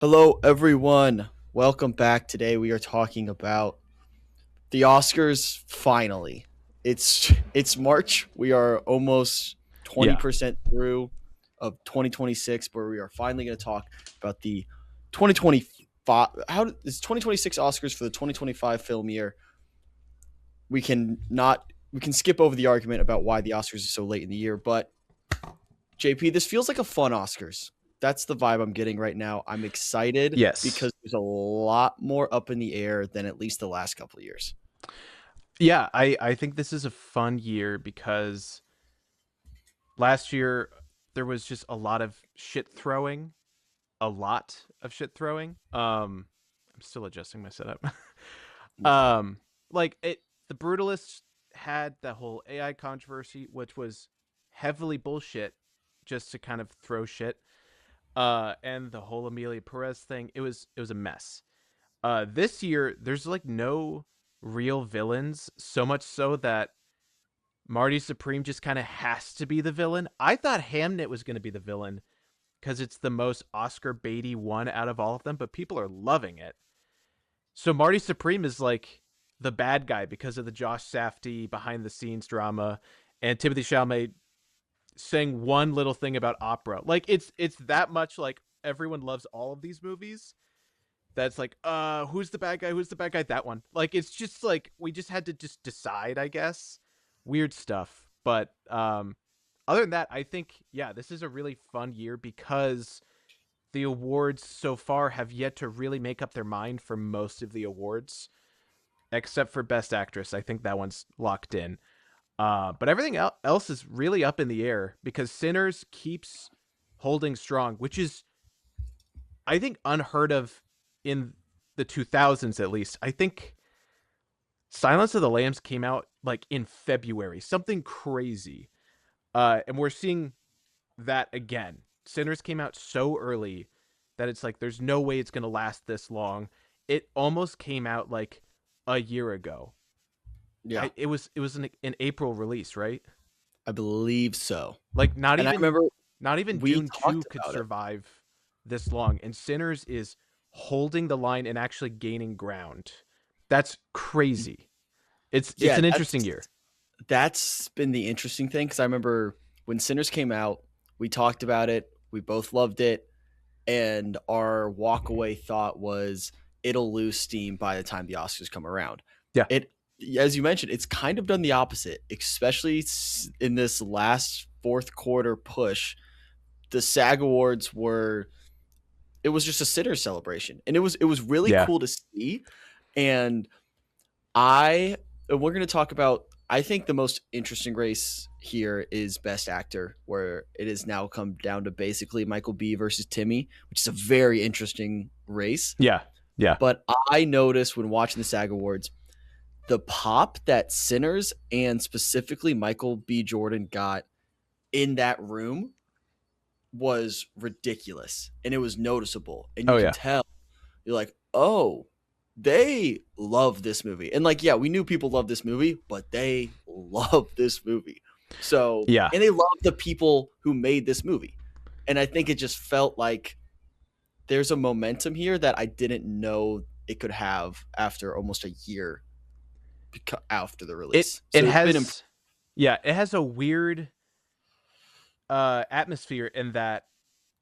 Hello, everyone. Welcome back. Today we are talking about the Oscars. Finally, it's March. We are almost Yeah. 20% through of 2026, where we are finally going to talk about the 2025. How is 2026 Oscars for the 2025 film year? We can skip over the argument about why the Oscars are so late in the year, but JP, this feels like a fun Oscars. That's the vibe I'm getting right now. I'm excited Yes. because there's a lot more up in the air than at least the last couple of years. Yeah, I think this is a fun year because last year there was just a lot of shit throwing, a lot of shit throwing. I'm still adjusting my setup. No problem. um like it the Brutalists had the whole AI controversy, which was heavily bullshit just to kind of throw shit. And the whole Amelia Perez thing, it was a mess. This year there's like no real villains, so much so that Marty Supreme just kind of has to be the villain. I thought Hamnet was going to be the villain because it's the most Oscar baity one out of all of them, but people are loving it. So Marty Supreme is like the bad guy because of the Josh Safdie behind the scenes drama and Timothee Chalamet saying one little thing about opera. Like it's that much like everyone loves all of these movies. That's like, who's the bad guy? Who's the bad guy? That one. Like, it's just like we just had to just decide, I guess. Weird stuff. But other than that, I think this is a really fun year because the awards so far have yet to really make up their mind for most of the awards, except for Best Actress. I think that one's locked in. But everything else is really up in the air because Sinners keeps holding strong, which is I think unheard of in the 2000s at least. I think Silence of the Lambs came out like in February, something crazy. And we're seeing that again. Sinners came out so early that it's like there's no way it's going to last this long. It almost came out like a year ago. Yeah, It was an April release, right? I believe so. Like not And I even remember not even we Dune 2 talked could about it. survive this long, and Sinners is holding the line and actually gaining ground. That's crazy. It's Yeah, an interesting that's year. that's been the interesting thing because I remember when Sinners came out, we talked about it. We both loved it, and our walkaway thought was it'll lose steam by the time the Oscars come around. Yeah. It, as you mentioned, it's kind of done the opposite, especially in this last fourth quarter push. The SAG Awards were it was just a sitter celebration, and it was really Yeah. cool to see. And I and we're going to talk about. I think the most interesting race here is Best Actor, where it has now come down to basically Michael B versus Timmy, which is a very interesting race. Yeah. Yeah. But I noticed when watching the SAG Awards, the pop that Sinners and specifically Michael B. Jordan got in that room was ridiculous, and it was noticeable, and you Oh can yeah. tell. You're like, oh, they love this movie. And like, yeah, we knew people love this movie, but they love this movie. So, Yeah. and they love the people who made this movie. And I think it just felt like there's a momentum here that I didn't know it could have after almost a year after the It release. it So it's been has it has a weird atmosphere in that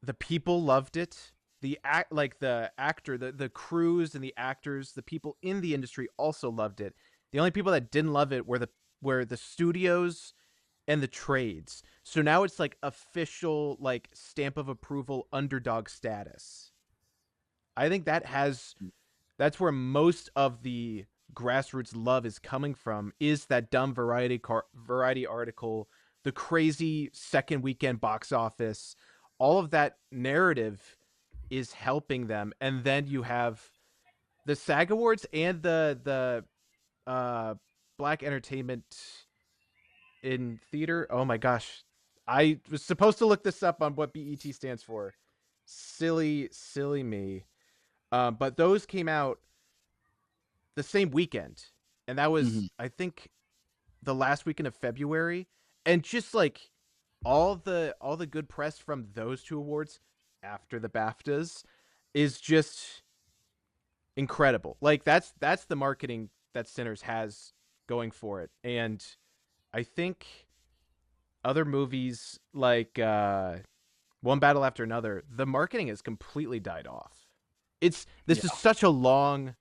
the people loved it. The actor, the crews and the actors, the people in the industry also loved it. The only people that didn't love it were the studios and the trades. So now it's like official like stamp of approval underdog status. I think that's where most of the grassroots love is coming from, is that dumb variety article, the crazy second weekend box office, all of that narrative is helping them. And then you have the SAG Awards and the Black Entertainment in Theater. Oh my gosh. I was supposed to look this up on what BET stands for. Silly me. But those came out the same weekend, and that was Mhm. I think the last weekend of February, and just like all the good press from those two awards after the BAFTAs is just incredible. Like that's the marketing that Sinners has going for it. And I think other movies like One Battle After Another, the marketing has completely died off. This is Yeah. such a long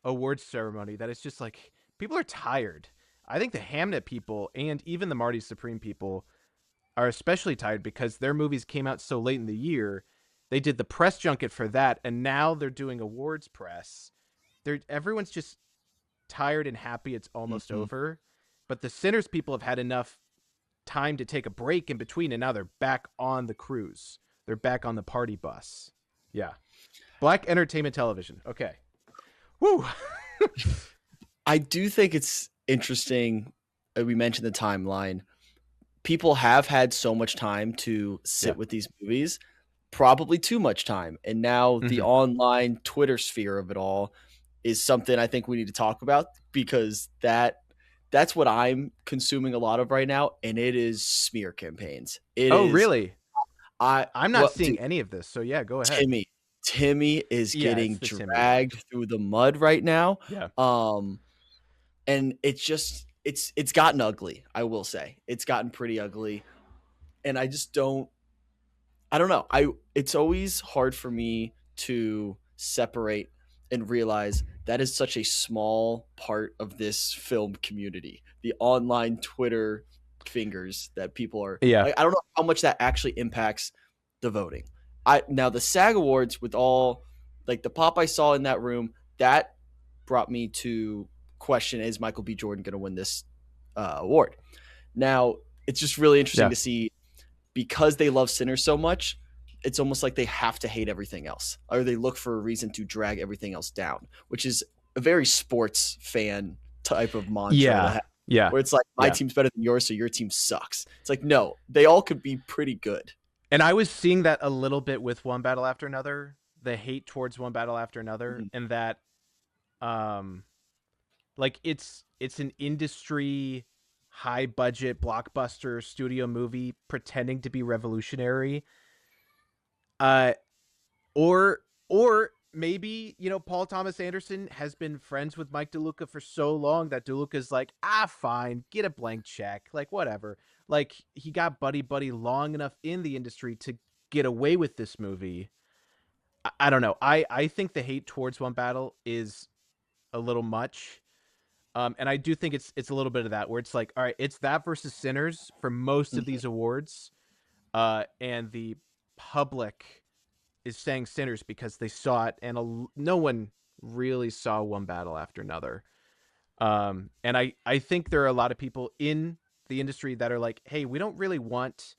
awards ceremony that it's just like people are tired. I think the Hamnet people and even the Marty Supreme people are especially tired because their movies came out so late in the year. They did the press junket for that, and now they're doing awards press. Everyone's just tired and happy it's almost Hmm. over. But the Sinners people have had enough time to take a break in between, and now they're back on the cruise. They're back on the party bus. Yeah. Black Entertainment Television. Okay. Woo. I do think it's interesting. We mentioned the timeline. People have had so much time to Yeah. sit with these movies, probably too much time. And now the Mm-hmm. online Twitter sphere of it all is something I think we need to talk about because that's what I'm consuming a lot of right now, and it is smear campaigns. It Oh, is really? I I'm not well, seeing dude, any of this. So yeah, go ahead. Timmy. Timmy is Yeah, it's getting the Timmy award. dragged through the mud right now. Yeah. Um, and it's gotten ugly, I will say. It's gotten pretty ugly. And I don't know. I It's always hard for me to separate and realize that is such a small part of this film community. The online Twitter fingers that people are Yeah. like I don't know how much that actually impacts the voting. I Now the SAG awards with all like the pop I saw in that room, that brought me to question is Michael B. Jordan going to win this award. Now, it's just really interesting Yeah. to see because they love Sinners so much, it's almost like they have to hate everything else, or they look for a reason to drag everything else down, which is a very sports fan type of mantra to Yeah. have, Yeah. where it's like my Yeah. team's better than yours, so your team sucks. It's like no, they all could be pretty good. And I was seeing that a little bit with One Battle After Another, the hate towards One Battle After Another, Mhm. and that um like it's an industry high budget blockbuster studio movie pretending to be revolutionary. Uh or or maybe, Paul Thomas Anderson has been friends with Mike DeLuca for so long that DeLuca's like, fine, get a blank check, like whatever. Like he got buddy long enough in the industry to get away with this movie. I don't know. I think the hate towards One Battle is a little much. And I do think it's a little bit of that where it's like, all right, it's that versus Sinners for most of Mhm. these awards. And the public is saying Sinners because they saw it, and no one really saw One Battle After Another. And I think there are a lot of people in the industry that are like, hey, we don't really want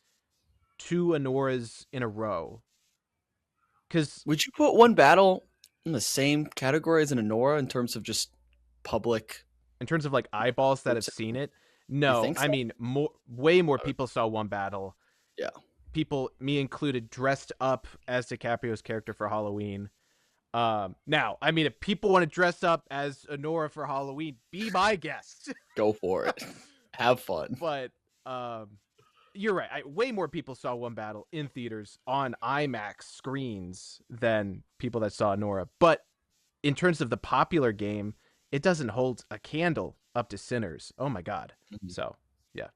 two Anoras in a row. Because Would you put One Battle in the same category as an Honora in terms of just public in terms of like eyeballs that have person? seen it, You no. think I so? mean, way more people saw One Battle. Yeah. People, me included, dressed up as DiCaprio's character for Halloween. Now, I mean, if people want to dress up as Honora for Halloween, be my guest. Go for it. Have fun. But you're right. Way more people saw One Battle in theaters on IMAX screens than people that saw Honora. But in terms of the popular game, it doesn't hold a candle up to Sinners. Oh my god. Mhm. So yeah,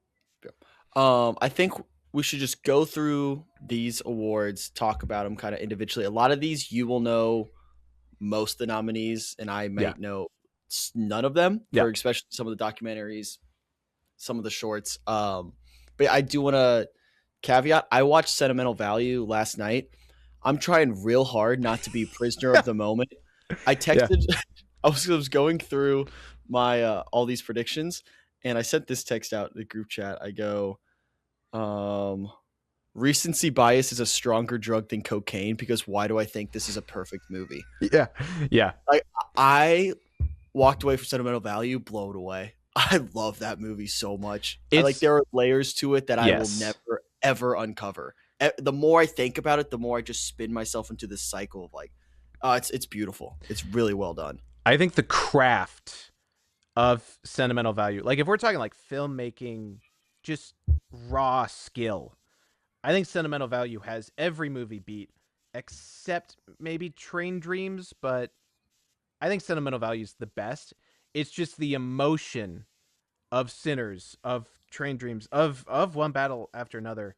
I think we should just go through these awards, talk about them kind of individually. A lot of these you will know most of the nominees, and I yeah, might know none of them yeah, for especially some of the documentaries, some of the shorts. But I do want to caveat. I watched Sentimental Value last night. I'm trying real hard not to be prisoner of the moment. I yeah. texted. I was going through my all these predictions, and I sent this text out in the group chat. I go, um, recency bias is a stronger drug than cocaine because why do I think this is a perfect movie? Yeah, yeah. Like I walked away from Sentimental Value blown away. I love that movie so much. I like It's there are layers to it that I will yes. never ever uncover. The more I think about it, the more I just spin myself into this cycle of like, it's beautiful. It's really well done. I think the craft of Sentimental Value, like if we're talking like filmmaking, just raw skill, I think Sentimental Value has every movie beat. except maybe Train Dreams, but I think Sentimental Value is the best. It's just the emotion of Sinners, of Train Dreams, of One Battle After Another,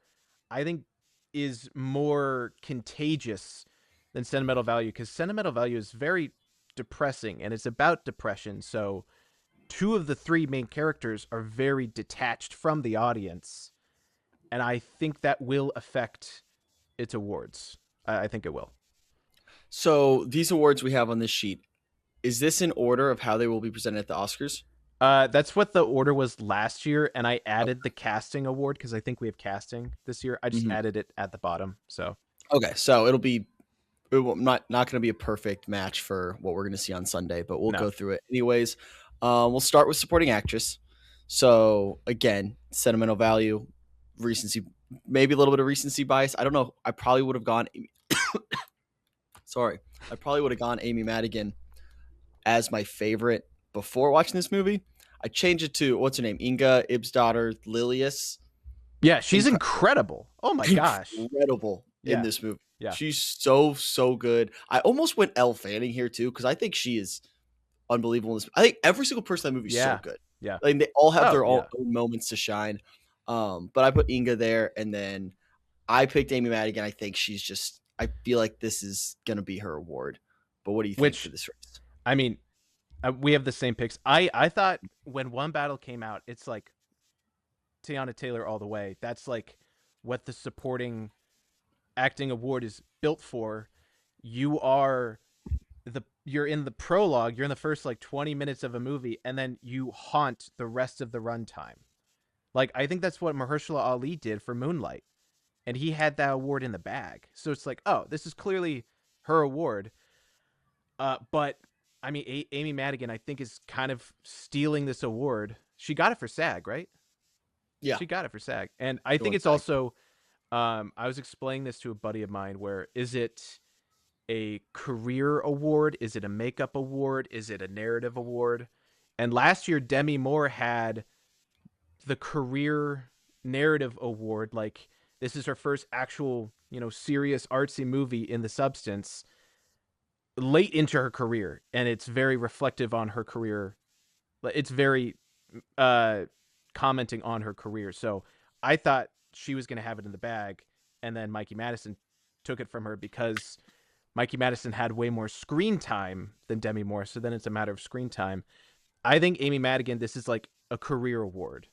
I think is more contagious than Sentimental Value, because Sentimental Value is very depressing and it's about depression. So two of the three main characters are very detached from the audience, and I think that will affect its awards. I think it will. So these awards we have on this sheet, is this in order of how they will be presented at the Oscars? That's what the order was last year, and I added the casting award because I think we have casting this year. I just Mhm. added it at the bottom. So Okay, so not going to be a perfect match for what we're going to see on Sunday, but we'll no, go through it anyways. We'll start with supporting actress. So again, sentimental value, recency, maybe a little bit of recency bias. I don't know. I probably would have gone. Sorry, I probably would have gone Amy Madigan as my favorite before watching this movie. I changed it to what's her name, Inga Ibsdottir Lilius. yeah, she's Incre- incredible. Oh my gosh. incredible in Yeah, this movie. yeah, She's so good. I almost went Elle Fanning here too because I think she is unbelievable in this. I think every single person in that movie is so yeah, good. yeah. Like they all have Oh their own yeah. moments to shine. But I put Inga there, and then I picked Amy Madigan. I think she's just. I feel like this is gonna be her award. But what do you think for Which this race? I mean, we have the same picks. I thought when One Battle came out, it's like Tiana Taylor all the way. That's like what the supporting acting award is built for. You are you're in the prologue, you're in the first like 20 minutes of a movie, and then you haunt the rest of the runtime. Like I think that's what Mahershala Ali did for Moonlight, and he had that award in the bag. So it's like, oh, this is clearly her award. But I mean, Amy Madigan, I think, is kind of stealing this award. She got it for SAG, right? Yeah, She got it for SAG, and I it think was it's back. also. I was explaining this to a buddy of mine. Where is it a career award? Is it a makeup award? Is it a narrative award? And last year, Demi Moore had the career narrative award. Like this is her first actual, serious artsy movie in the substance late into her career, and it's very reflective on her career. It's very uh commenting on her career. So I thought she was going to have it in the bag, and then Mikey Madison took it from her because Mikey Madison had way more screen time than Demi Moore. So then it's a matter of screen time. I think Amy Madigan, this is like a career award.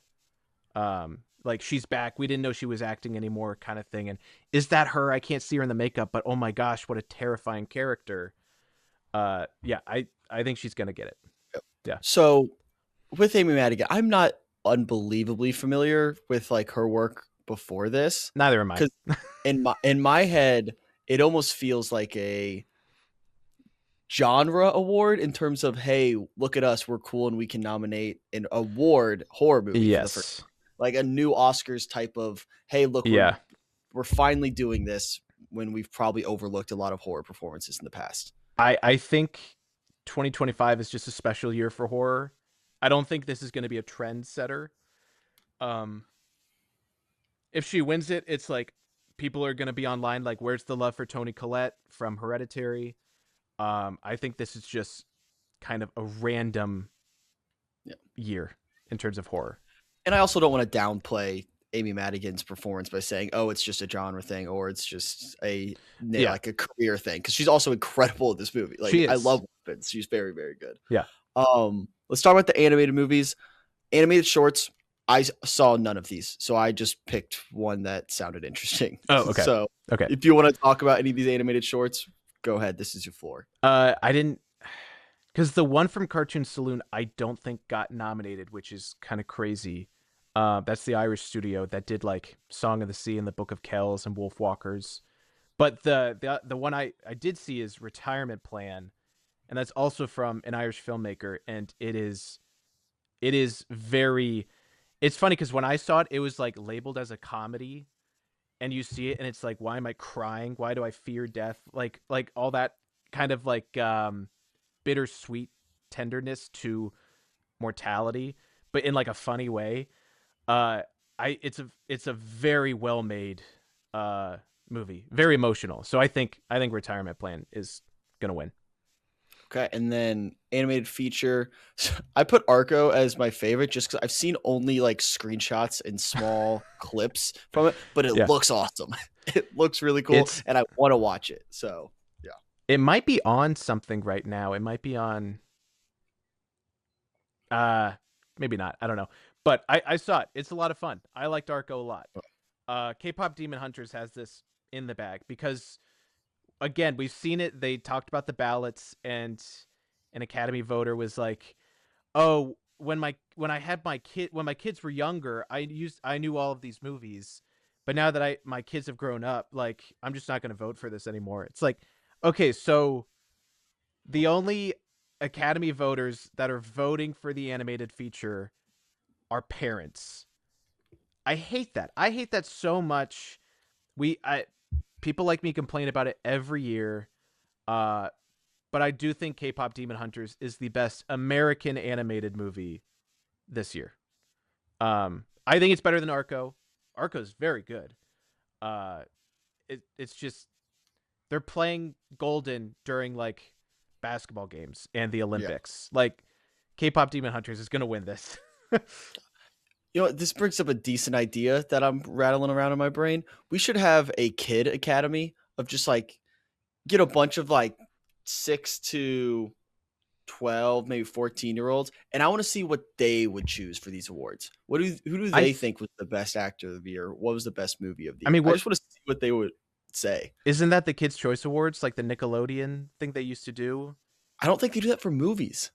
Like she's back. We didn't know she was acting anymore, kind of thing. And is that her? I can't see her in the makeup, but oh my gosh, what a terrifying character. Yeah, I think she's gonna get it. Yeah. So with Amy Madigan, I'm not unbelievably familiar with like her work before this Neither am I. because in my head, it almost feels like a genre award in terms of hey, look at us, we're cool and we can nominate an award horror movie for the first Yes. like a new Oscars type of hey, look, we're Yeah. we're finally doing this when we've probably overlooked a lot of horror performances in the past. I think 2025 is just a special year for horror. I don't think this is going to be a trend setter. Um, if she wins it, it's like people are going to be online like, "Where's the love for Toni Collette from Hereditary?" I think this is just kind of a random Yeah. year in terms of horror. And I also don't want to downplay Amy Madigan's performance by saying, "Oh, it's just a genre thing," or "It's just a Yeah, like a career thing," because she's also incredible in this movie. Like she I is. love Weapons; she's very, very good. Yeah. Let's talk about the animated movies, animated shorts. I saw none of these, so I just picked one that sounded interesting. Oh, okay. So, Okay. if you want to talk about any of these animated shorts, go ahead. This is your floor. I didn't because the one from Cartoon Saloon I don't think got nominated, which is kind of crazy. That's the Irish studio that did like Song of the Sea and the Book of Kells and Wolf Walkers. But the one I did see is Retirement Plan, and that's also from an Irish filmmaker, and it is very. It's funny because when I saw it, it was like labeled as a comedy, and you see it, and it's like, why am I crying? Why do I fear death? Like all that kind of like bittersweet tenderness to mortality, but in like a funny way. Uh, it's a very well made uh movie, very emotional. So I think Retirement Plan is gonna win. Okay, and then animated feature. I put Arco as my favorite just because I've seen only like screenshots and small clips from it, but it Yeah, looks awesome. It looks really cool, it's and I want to watch it. So yeah, it might be on something right now. It might be on uh maybe not. I don't know. But I saw it. It's a lot of fun. I liked Arco a lot. K-pop Demon Hunters has this in the bag because again, we've seen it. They talked about the ballots, and an Academy voter was like, "Oh, when my kids were younger, I knew all of these movies, but now that I my kids have grown up, like I'm just not going to vote for this anymore." It's like, okay, so the only Academy voters that are voting for the animated feature are parents. I hate that. I hate that so much. I People like me complain about it every year. Uh, but I do think K-pop Demon Hunters is the best American animated movie this year. I think it's better than Arco. Arco's very good. Uh, it's just they're playing Golden during like basketball games and the yeah. Olympics. Like K-pop Demon Hunters is gonna win this. You know what? This brings up a decent idea that I'm rattling around in my brain. We should have a kid academy of just like get a bunch of like 6 to 12, maybe 14-year-olds, and I want to see what they would choose for these awards. Who do I they th- think was the best actor of the year? What was the best movie of the I year? mean, I what just want to see what they would say. isn't that the Kids Choice Awards, like the Nickelodeon thing they used to do? I don't think they do that for movies.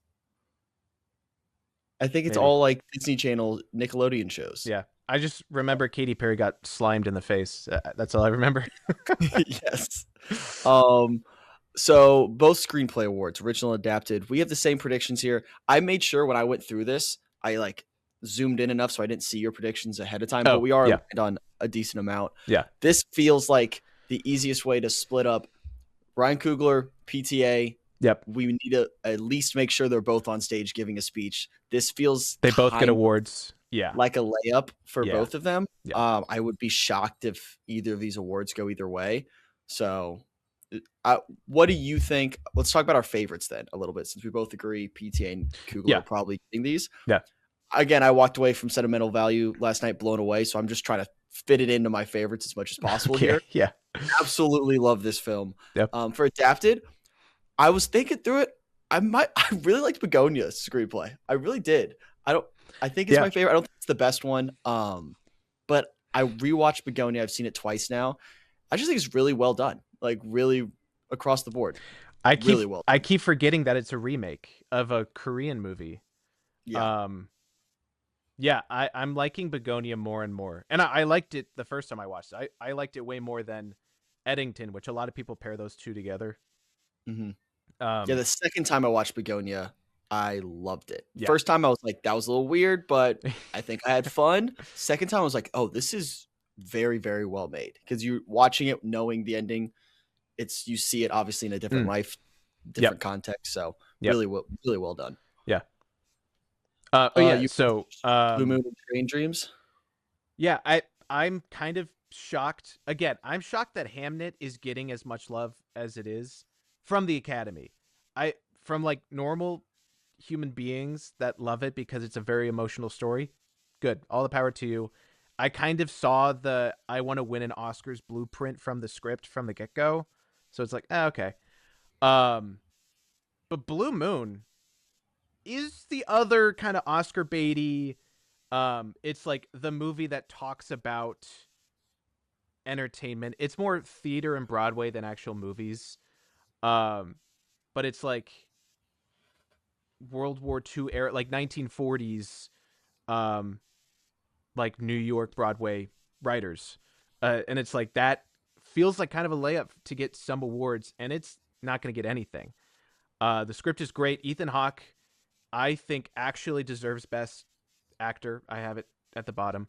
I think it's Maybe. all like Disney Channel, Nickelodeon shows. Yeah. I just remember Katy Perry got slimed in the face. That's all I remember. Yes. Um, so both screenplay awards, original and adapted. We have the same predictions here. I made sure when I went through this, I like zoomed in enough so I didn't see your predictions ahead of time, but Oh, we are yeah. aligned on a decent amount. Yeah. This feels like the easiest way to split up Ryan Coogler, PTA. Yep. We need to at least make sure they're both on stage giving a speech. This feels They both get kind awards. Yeah. like a layup for Yeah. both of them. Yeah. I would be shocked if either of these awards go either way. So, what do you think? Let's talk about our favorites then a little bit, since we both agree PTA and Kugler Yeah. are probably getting these. Yeah. Again, I walked away from sentimental value last night blown away, so I'm just trying to fit it into my favorites as much as possible Okay. here. Yeah. Absolutely love this film. Yep. For adapted, I was thinking through it. I really liked Begonia's screenplay. I really did. I think it's Yeah. my favorite. I don't think it's the best one. But I rewatched Begonia. I've seen it twice now. I just think it's really well done. Like really across the board. Really well I done. keep forgetting that it's a remake of a Korean movie. Yeah. Um yeah, I'm liking Begonia more and more. And I liked it the first time I watched it. I liked it way more than Eddington, which a lot of people pair those two together. hmm Yeah. Um The second time I watched Begonia, I loved it. yeah. First time I was like, that was a little weird, but I think I had fun. Second time I was like, oh, this is very, very well made. Because you're watching it knowing the ending. You see it obviously in a different Mm. life, Yep. different context. So Yep. really well done. Yeah. Oh yeah, You so Blue Moon and Train Dreams. yeah, I'm kind of shocked. Again, I'm shocked that Hamnet is getting as much love as it is from the Academy. From like normal human beings that love it because it's a very emotional story. Good. All the power to you. I kind of saw the I want to win an Oscars blueprint from the script from the get-go. So it's like, okay. Um but Blue Moon is the other kind of Oscar baity. It's like the movie that talks about entertainment. It's more theater and Broadway than actual movies. Um, but it's like World War II era, like 1940s, um, like New York Broadway writers. And it's like that feels like kind of a layup to get some awards, and it's not going to get anything. The script is great. Ethan Hawke, I think, actually deserves Best Actor. I have it at the bottom.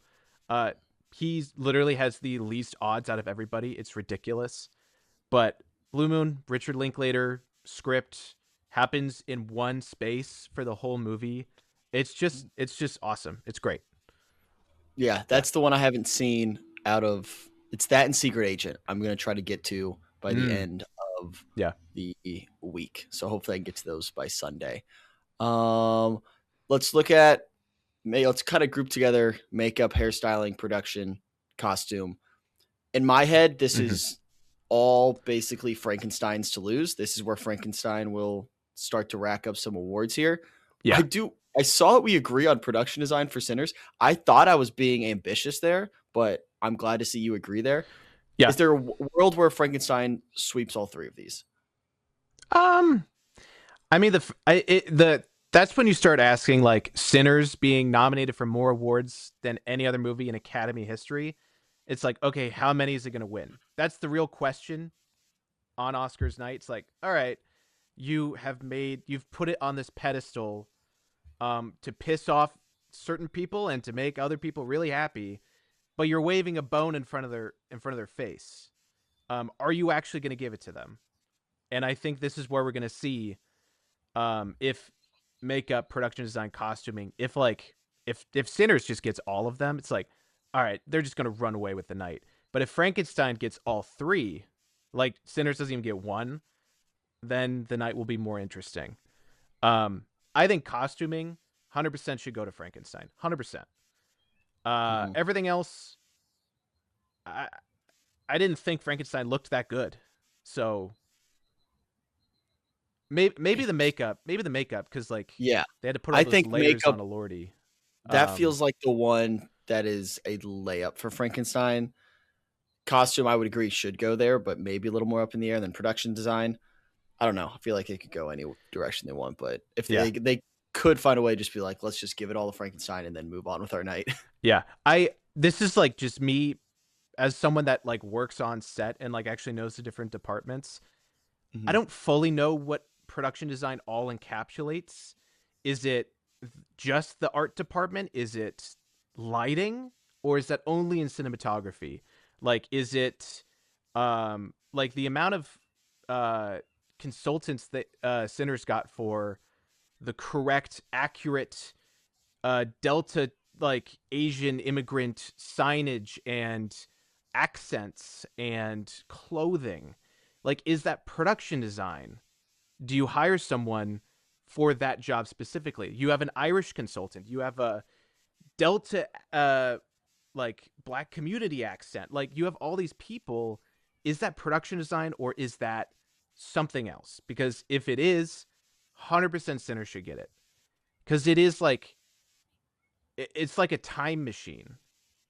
He's literally has the least odds out of everybody. It's ridiculous. But Blue Moon, Richard Linklater script happens in one space for the whole movie. It's just awesome. It's great. Yeah, Yeah. that's the one I haven't seen out of It's that and Secret Agent. I'm gonna try to get to by the Mm, end of yeah. the week. So hopefully I can get to those by Sunday. Um, let's look at let's kind of group together makeup, hairstyling, production, costume. In my head, this Hmm. is all basically Frankenstein's to lose. This is where Frankenstein will start to rack up some awards here. Yeah. I saw that we agree on production design for Sinners. I thought I was being ambitious there, but I'm glad to see you agree there. Yeah. Is there a world where Frankenstein sweeps all three of these? Um, I mean, the that's when you start asking like Sinners being nominated for more awards than any other movie in Academy history. It's like, okay, how many is it going to win? That's the real question on Oscars night. It's like, all right, you've put it on this pedestal to piss off certain people and to make other people really happy, but you're waving a bone in front of their face. Are you actually going to give it to them? And I think this is where we're going to see if makeup, production design, costuming, if Sinners just gets all of them, it's like, all right, they're just gonna run away with the night. But if Frankenstein gets all three, like Sinners doesn't even get one, then the night will be more interesting. Um, I think costuming 100% should go to Frankenstein. 100%. Mm-hmm. Everything else, I I didn't think Frankenstein looked that good, so maybe the makeup because like Yeah, they had to put all I those think layers makeup on a Lordy. that Um, feels like the one that is a layup for Frankenstein. Costume, I would agree, should go there, but maybe a little more up in the air than production design. I don't know. I feel like it could go any direction they want, but if yeah, they could find a way to just be like, let's just give it all to Frankenstein and then move on with our night. yeah. This is like just me as someone that like works on set and like actually knows the different departments. I Mhm. don't fully know what production design all encapsulates. Is it just the art department? Is it lighting? Or is that only in cinematography? Like, is it like the amount of uh consultants that Sinners got for the correct, accurate Delta like Asian immigrant signage and accents and clothing? Like, is that production design? Do you hire someone for that job specifically? You have an Irish consultant. You have a Delta like black community accent. Like you have all these people. Is that production design or is that something else? Because if it is, 100% Center should get it. Because it is like it's like a time machine.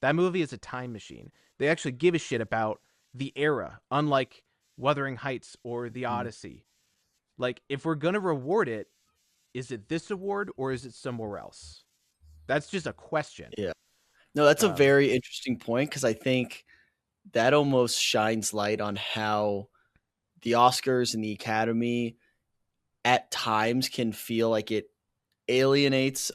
That movie is a time machine. They actually give a shit about the era, unlike Wuthering Heights or The Mhm. Odyssey. Like, if we're gonna reward it, is it this award or is it somewhere else? That's just a question. Yeah. No, that's a Um, very interesting point because I think that almost shines light on how the Oscars and the Academy at times can feel like it alienates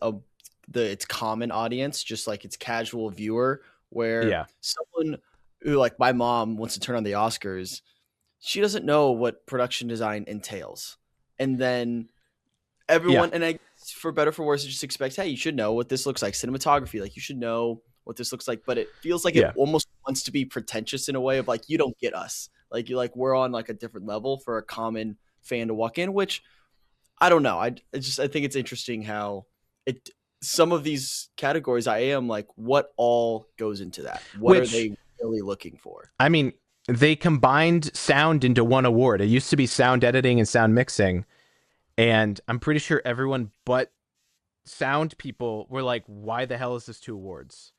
its common audience, just like its casual viewer, where yeah, someone who like my mom wants to turn on the Oscars, she doesn't know what production design entails. And then yeah, everyone, and I for better for worse, just expects, hey, you should know what this looks like. Cinematography, like you should know what this looks like. But it feels like it yeah. almost wants to be pretentious in a way of like, you don't get us. Like you like we're on like a different level for a common fan to walk in, which I don't know. I think it's interesting how it some of these categories I am like, what all goes into that? What are Which they really looking for? I mean, they combined sound into one award. It used to be sound editing and sound mixing, and I'm pretty sure everyone but sound people were like, "Why the hell is this two awards?"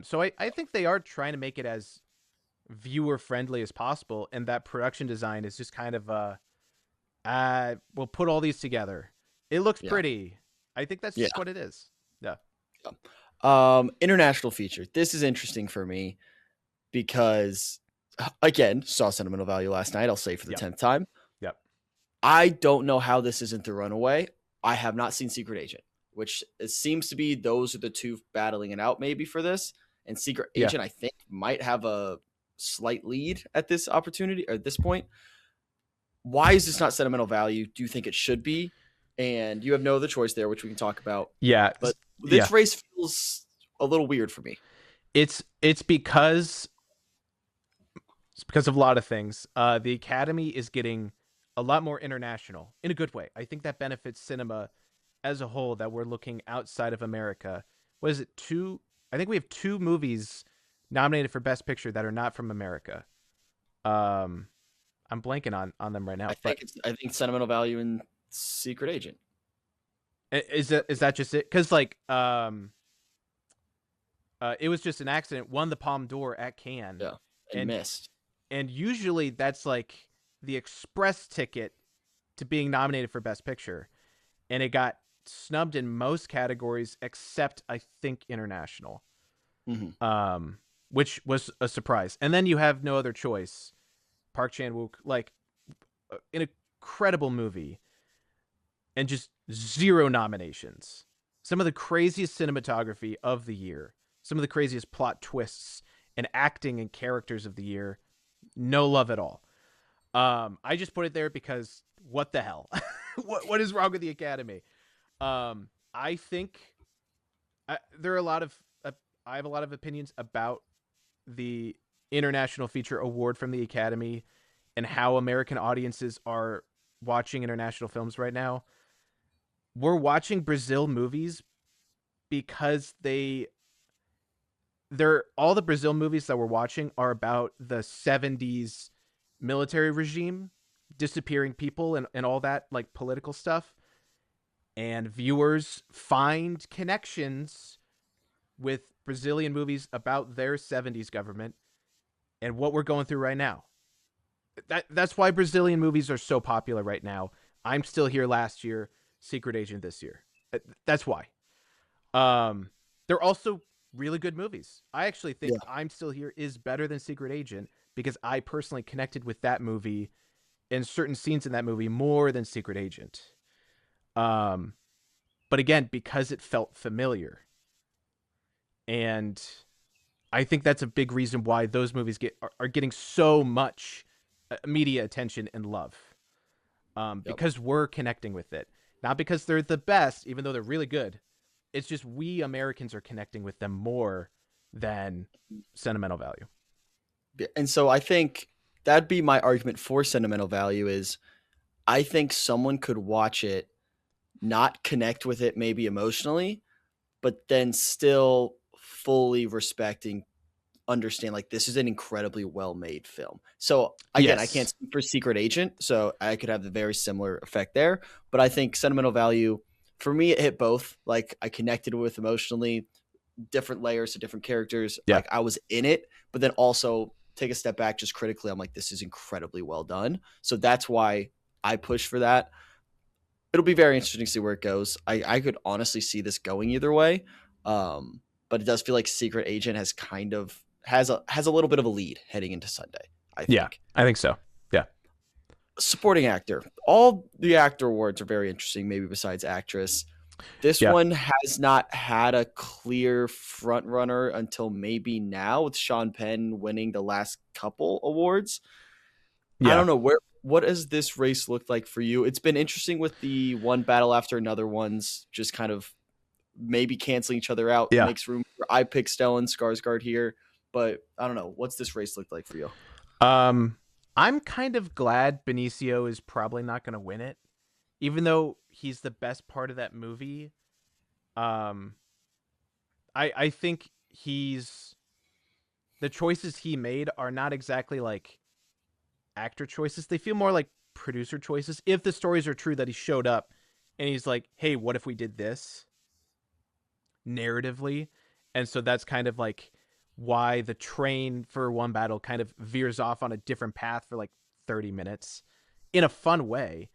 So I think they are trying to make it as viewer friendly as possible, and that production design is just kind of we'll put all these together. It looks Yeah. pretty. I think that's Yeah. just what it is. Yeah. International feature. This is interesting for me because again, saw sentimental value last night. I'll say for the Yep. 10th time. Yep. I don't know how this isn't the runaway. I have not seen Secret Agent, which it seems to be those are the two battling it out maybe for this. And Secret Yeah. Agent, I think, might have a slight lead at this opportunity or at this point. Why is this not sentimental value? Do you think it should be? And you have no other choice there, which we can talk about. Yeah. But Yeah. this race feels a little weird for me. It's because It's because of a lot of things. The Academy is getting a lot more international in a good way. I think that benefits cinema as a whole, that we're looking outside of America. What is it? I think we have two movies nominated for Best Picture that are not from America. Um, I'm blanking on them right now, but I think sentimental value in Secret Agent. is that just it? Because like it was just an accident. Won the Palme d'Or at Cannes, Yeah, and and missed. usually that's like the express ticket to being nominated for Best Picture, and it got snubbed in most categories except I think international, Hmm. um, which was a surprise. And then you have No Other Choice, Park Chan Wook, like an incredible movie, and just zero nominations. Some of the craziest cinematography of the year, some of the craziest plot twists and acting and characters of the year. No love at all. I just put it there because what the hell? What is wrong with the Academy? I think there are a lot of I have a lot of opinions about the International Feature Award from the Academy and how American audiences are watching international films right now. We're watching Brazil movies because they're all the Brazil movies that we're watching are about the 70s military regime, disappearing people and all that like political stuff. And viewers find connections with Brazilian movies about their 70s government and what we're going through right now. That's why Brazilian movies are so popular right now. I'm Still Here last year, Secret Agent this year. That's why. Um, they're also really good movies. I actually think Yeah. I'm Still Here is better than Secret Agent because I personally connected with that movie and certain scenes in that movie more than Secret Agent. Um, but again, because it felt familiar. And I think that's a big reason why those movies are getting so much media attention and love, Yep. because we're connecting with it. Not because they're the best, even though they're really good. It's just we Americans are connecting with them more than sentimental value. And so I think that'd be my argument for sentimental value is I think someone could watch it, not connect with it maybe emotionally, but then still fully respecting understand like this is an incredibly well made film. So again, I can't Yes. speak for Secret Agent, so I could have the very similar effect there. But I think sentimental value for me it hit both. Like I connected with emotionally, different layers to different characters. Yeah. Like I was in it, but then also take a step back just critically. I'm like, this is incredibly well done. So that's why I push for that. It'll be very interesting to see where it goes. I could honestly see this going either way. But it does feel like Secret Agent has kind of has a little bit of a lead heading into Sunday, I Yeah. think. I think so. Yeah. Supporting actor. All the actor awards are very interesting, maybe besides actress. This Yeah. one has not had a clear front runner until maybe now, with Sean Penn winning the last couple awards. I Yeah. don't know what has this race looked like for you? It's been interesting with the one battle after another ones just kind of maybe canceling each other out, Yeah. makes room for I pick Stellan Skarsgård here, but I don't know. What's this race look like for you? Um, I'm kind of glad Benicio is probably not going to win it, even though he's the best part of that movie. Um, I think the choices he made are not exactly like actor choices. They feel more like producer choices. If the stories are true that he showed up and he's like, "Hey, what if we did this?" narratively. And so that's kind of like why the train for one battle kind of veers off on a different path for like 30 minutes in a fun way.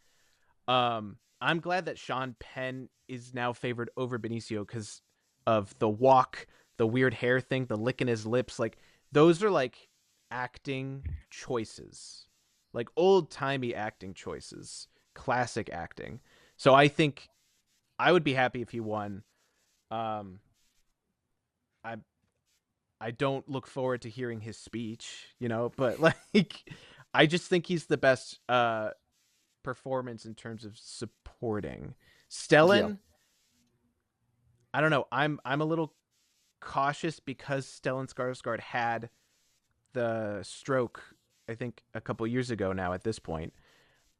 I'm glad that Sean Penn is now favored over Benicio because of the walk, the weird hair thing, the licking his lips. Like those are like acting choices, like old timey acting choices, classic acting. So I think I would be happy if he won. Um, I I don't look forward to hearing his speech, but like I just think he's the best performance in terms of supporting. Yeah. Stellan, I don't know. I'm a little cautious because Stellan Skarsgård had the stroke I think a couple years ago now at this point.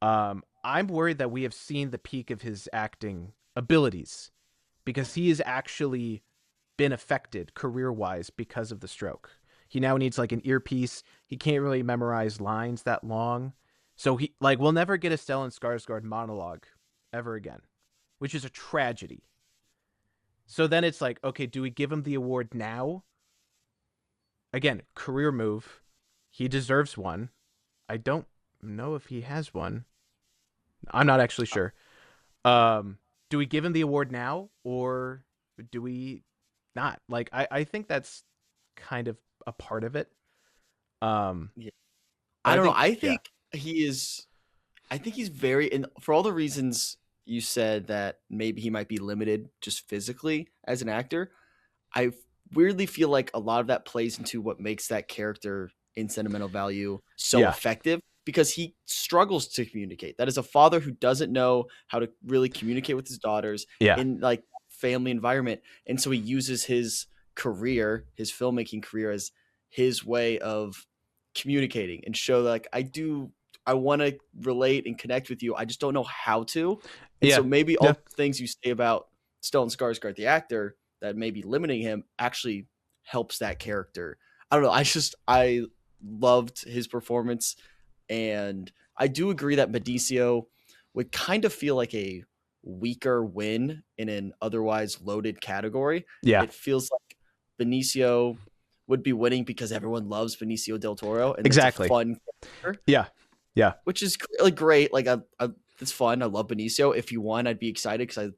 I'm worried that we have seen the peak of his acting abilities because he has actually been affected career wise because of the stroke. He now needs like an earpiece. He can't really memorize lines that long. So he like we'll never get a Stellan Skarsgård monologue ever again, which is a tragedy. So then it's like, okay, do we give him the award now? Again, career move. He deserves one. I don't know if he has one. I'm not actually sure. Do we give him the award now or do we not? Like, I think that's kind of a part of it. Yeah. But I I don't know. think, I yeah, think he is. I think he's very, and for all the reasons you said that maybe he might be limited just physically as an actor, I weirdly feel like a lot of that plays into what makes that character in Sentimental Value so yeah, effective because he struggles to communicate. That is a father who doesn't know how to really communicate with his daughters yeah, in like family environment, and so he uses his career, his filmmaking career, as his way of communicating and show like I want to relate and connect with you. I just don't know how to. And so yeah, maybe all yeah, the things you say about Stellan Skarsgård, the actor, that may be limiting him, actually helps that character. I don't know. I loved his performance, and I do agree that Medicio would kind of feel like a weaker win in an otherwise loaded category. yeah, It feels like Benicio would be winning because everyone loves Benicio del Toro, and it's a exactly. fun character, Yeah, yeah, which is really great. Like it's fun. I love Benicio. If you won, I'd be excited because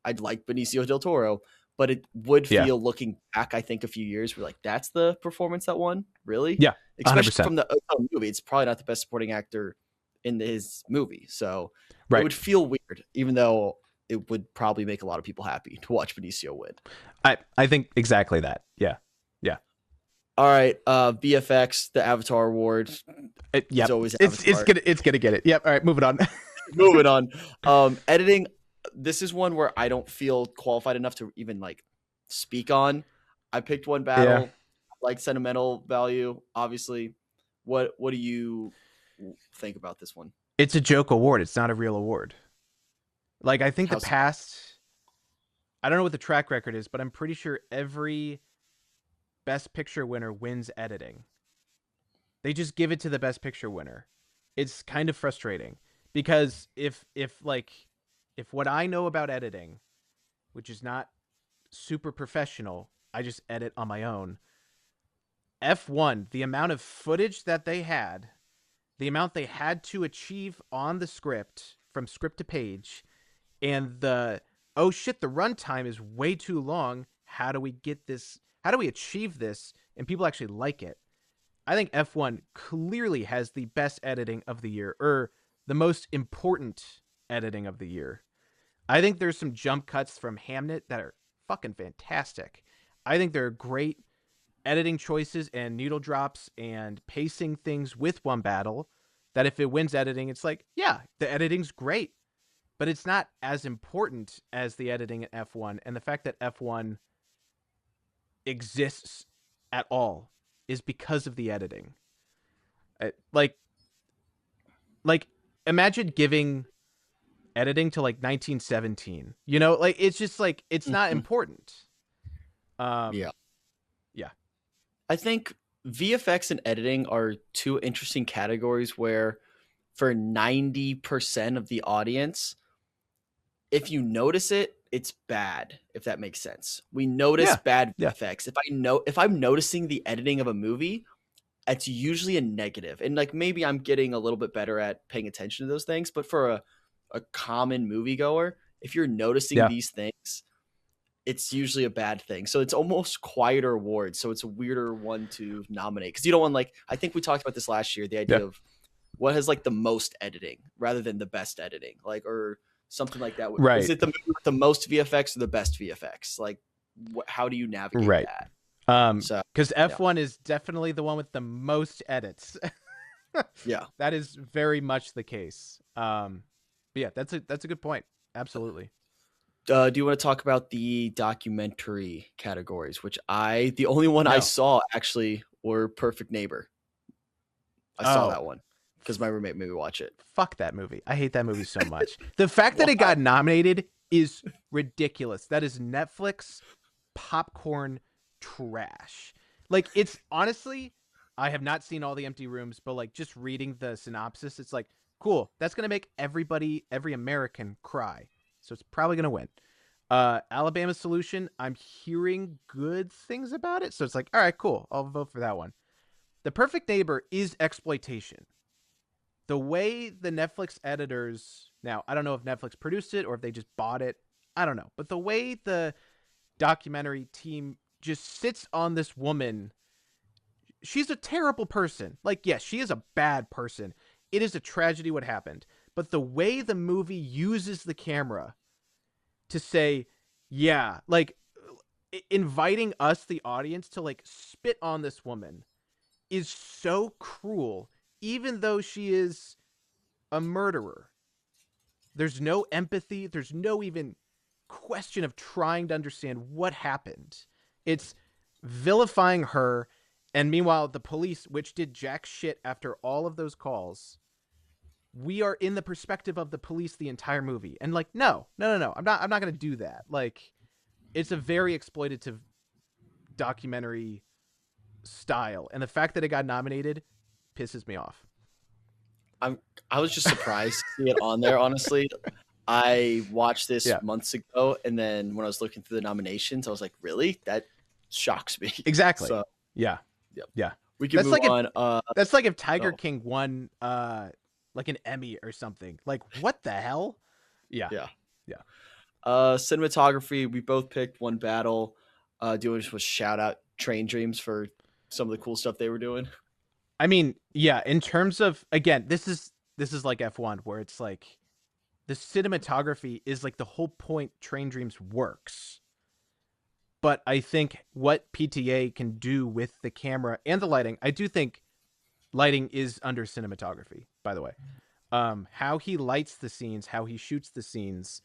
I'd like Benicio del Toro. But it would yeah, feel looking back, I think a few years, we're like, that's the performance that won, really, yeah, especially 100%. from the movie. It's probably not the best supporting actor in his movie, so it Right. would feel weird, even though it would probably make a lot of people happy to watch Benicio win. I think exactly that. Yeah, yeah. All right, VFX, the Avatar Award is Yep. always It's Avatar. gonna get it. Yep. All right, moving on. Moving on. Editing. This is one where I don't feel qualified enough to even like speak on. I picked one Yeah. battle, like Sentimental Value, obviously. What do you think about this one? It's a joke award. It's not a real award. Like I think the How so? past I don't know what the track record is, but I'm pretty sure every best picture winner wins editing. They just give it to the best picture winner. It's kind of frustrating because if what I know about editing, which is not super professional, I just edit on my own. F1, the amount of footage that they had, the amount they had to achieve on the script from script to page, and the oh shit, the runtime is way too long. How do we get this? How do we achieve this? And people actually like it. I think F1 clearly has the best editing of the year, or the most important editing of the year. I think there's some jump cuts from Hamnet that are fucking fantastic. I think there are great editing choices and needle drops and pacing things with one battle that if it wins editing, it's like, yeah, the editing's great, but it's not as important as the editing in F1. And the fact that F1 exists at all is because of the editing. Uh, Like, like imagine giving editing to like 1917. You know, like it's just like it's not Mhm. important. Yeah. Um, yeah, I think VFX and editing are two interesting categories where for 90% of the audience, if you notice it, it's bad, if that makes sense. We notice yeah, bad yeah, VFX. If I'm noticing the editing of a movie, it's usually a negative. And like maybe I'm getting a little bit better at paying attention to those things, but for a common moviegoer, if you're noticing yeah, these things, it's usually a bad thing. So it's almost quieter awards. So it's a weirder one to nominate because you don't want like I think we talked about this last year, the yeah. idea of what has like the most editing rather than the best editing, like or something like that. Is Right, it the movie with the most VFX or the best VFX? Like, how do you navigate right. that? Um, So because yeah, F1 is definitely the one with the most edits. yeah. That is very much the case. But yeah, that's a good point. Absolutely. Do you want to talk about the documentary categories? Which the only one I No. saw actually were Perfect Neighbor. I saw Oh, that one because my roommate made me watch it. fuck that movie. I hate that movie so much. The fact that Why? it got nominated is ridiculous. That is Netflix popcorn trash. Like, it's honestly, I have not seen all the empty rooms, but like just reading the synopsis, it's like, cool. That's gonna make everybody, every American cry. So it's probably gonna win. Alabama Solution, I'm hearing good things about it. So it's like, all right, cool. I'll vote for that one. The Perfect Neighbor is exploitation. The way the Netflix editors, now I don't know if Netflix produced it or if they just bought it, I don't know, but the way the documentary team just sits on this woman, she's a terrible person. Like, yes, she is a bad person. It is a tragedy what happened, but the way the movie uses the camera to say, yeah, like inviting us, the audience, to like spit on this woman is so cruel, even though she is a murderer. There's no empathy. There's no even question of trying to understand what happened. It's vilifying her. And meanwhile, the police, which did jack shit after all of those calls, we are in the perspective of the police the entire movie. And like, no. I'm not going to do that. Like, it's a very exploitative documentary style. And the fact that it got nominated pisses me off. I'm I was just surprised to see it on there, honestly. I watched this Yeah, months ago, and then when I was looking through the nominations, I was like, "Really? That shocks me." exactly. So, Yeah. yep. Yeah. We can That's move like if on. That's like if Tiger Oh, King won like an Emmy or something. Like, what the hell? Yeah. yeah. Yeah. Cinematography, we both picked one battle. Do you want to just shout out Train Dreams for some of the cool stuff they were doing? I mean, yeah, in terms of, again, this is like F1 where it's like the cinematography is like the whole point Train Dreams works. But I think what PTA can do with the camera and the lighting, I do think lighting is under cinematography, by the way. How he lights the scenes, how he shoots the scenes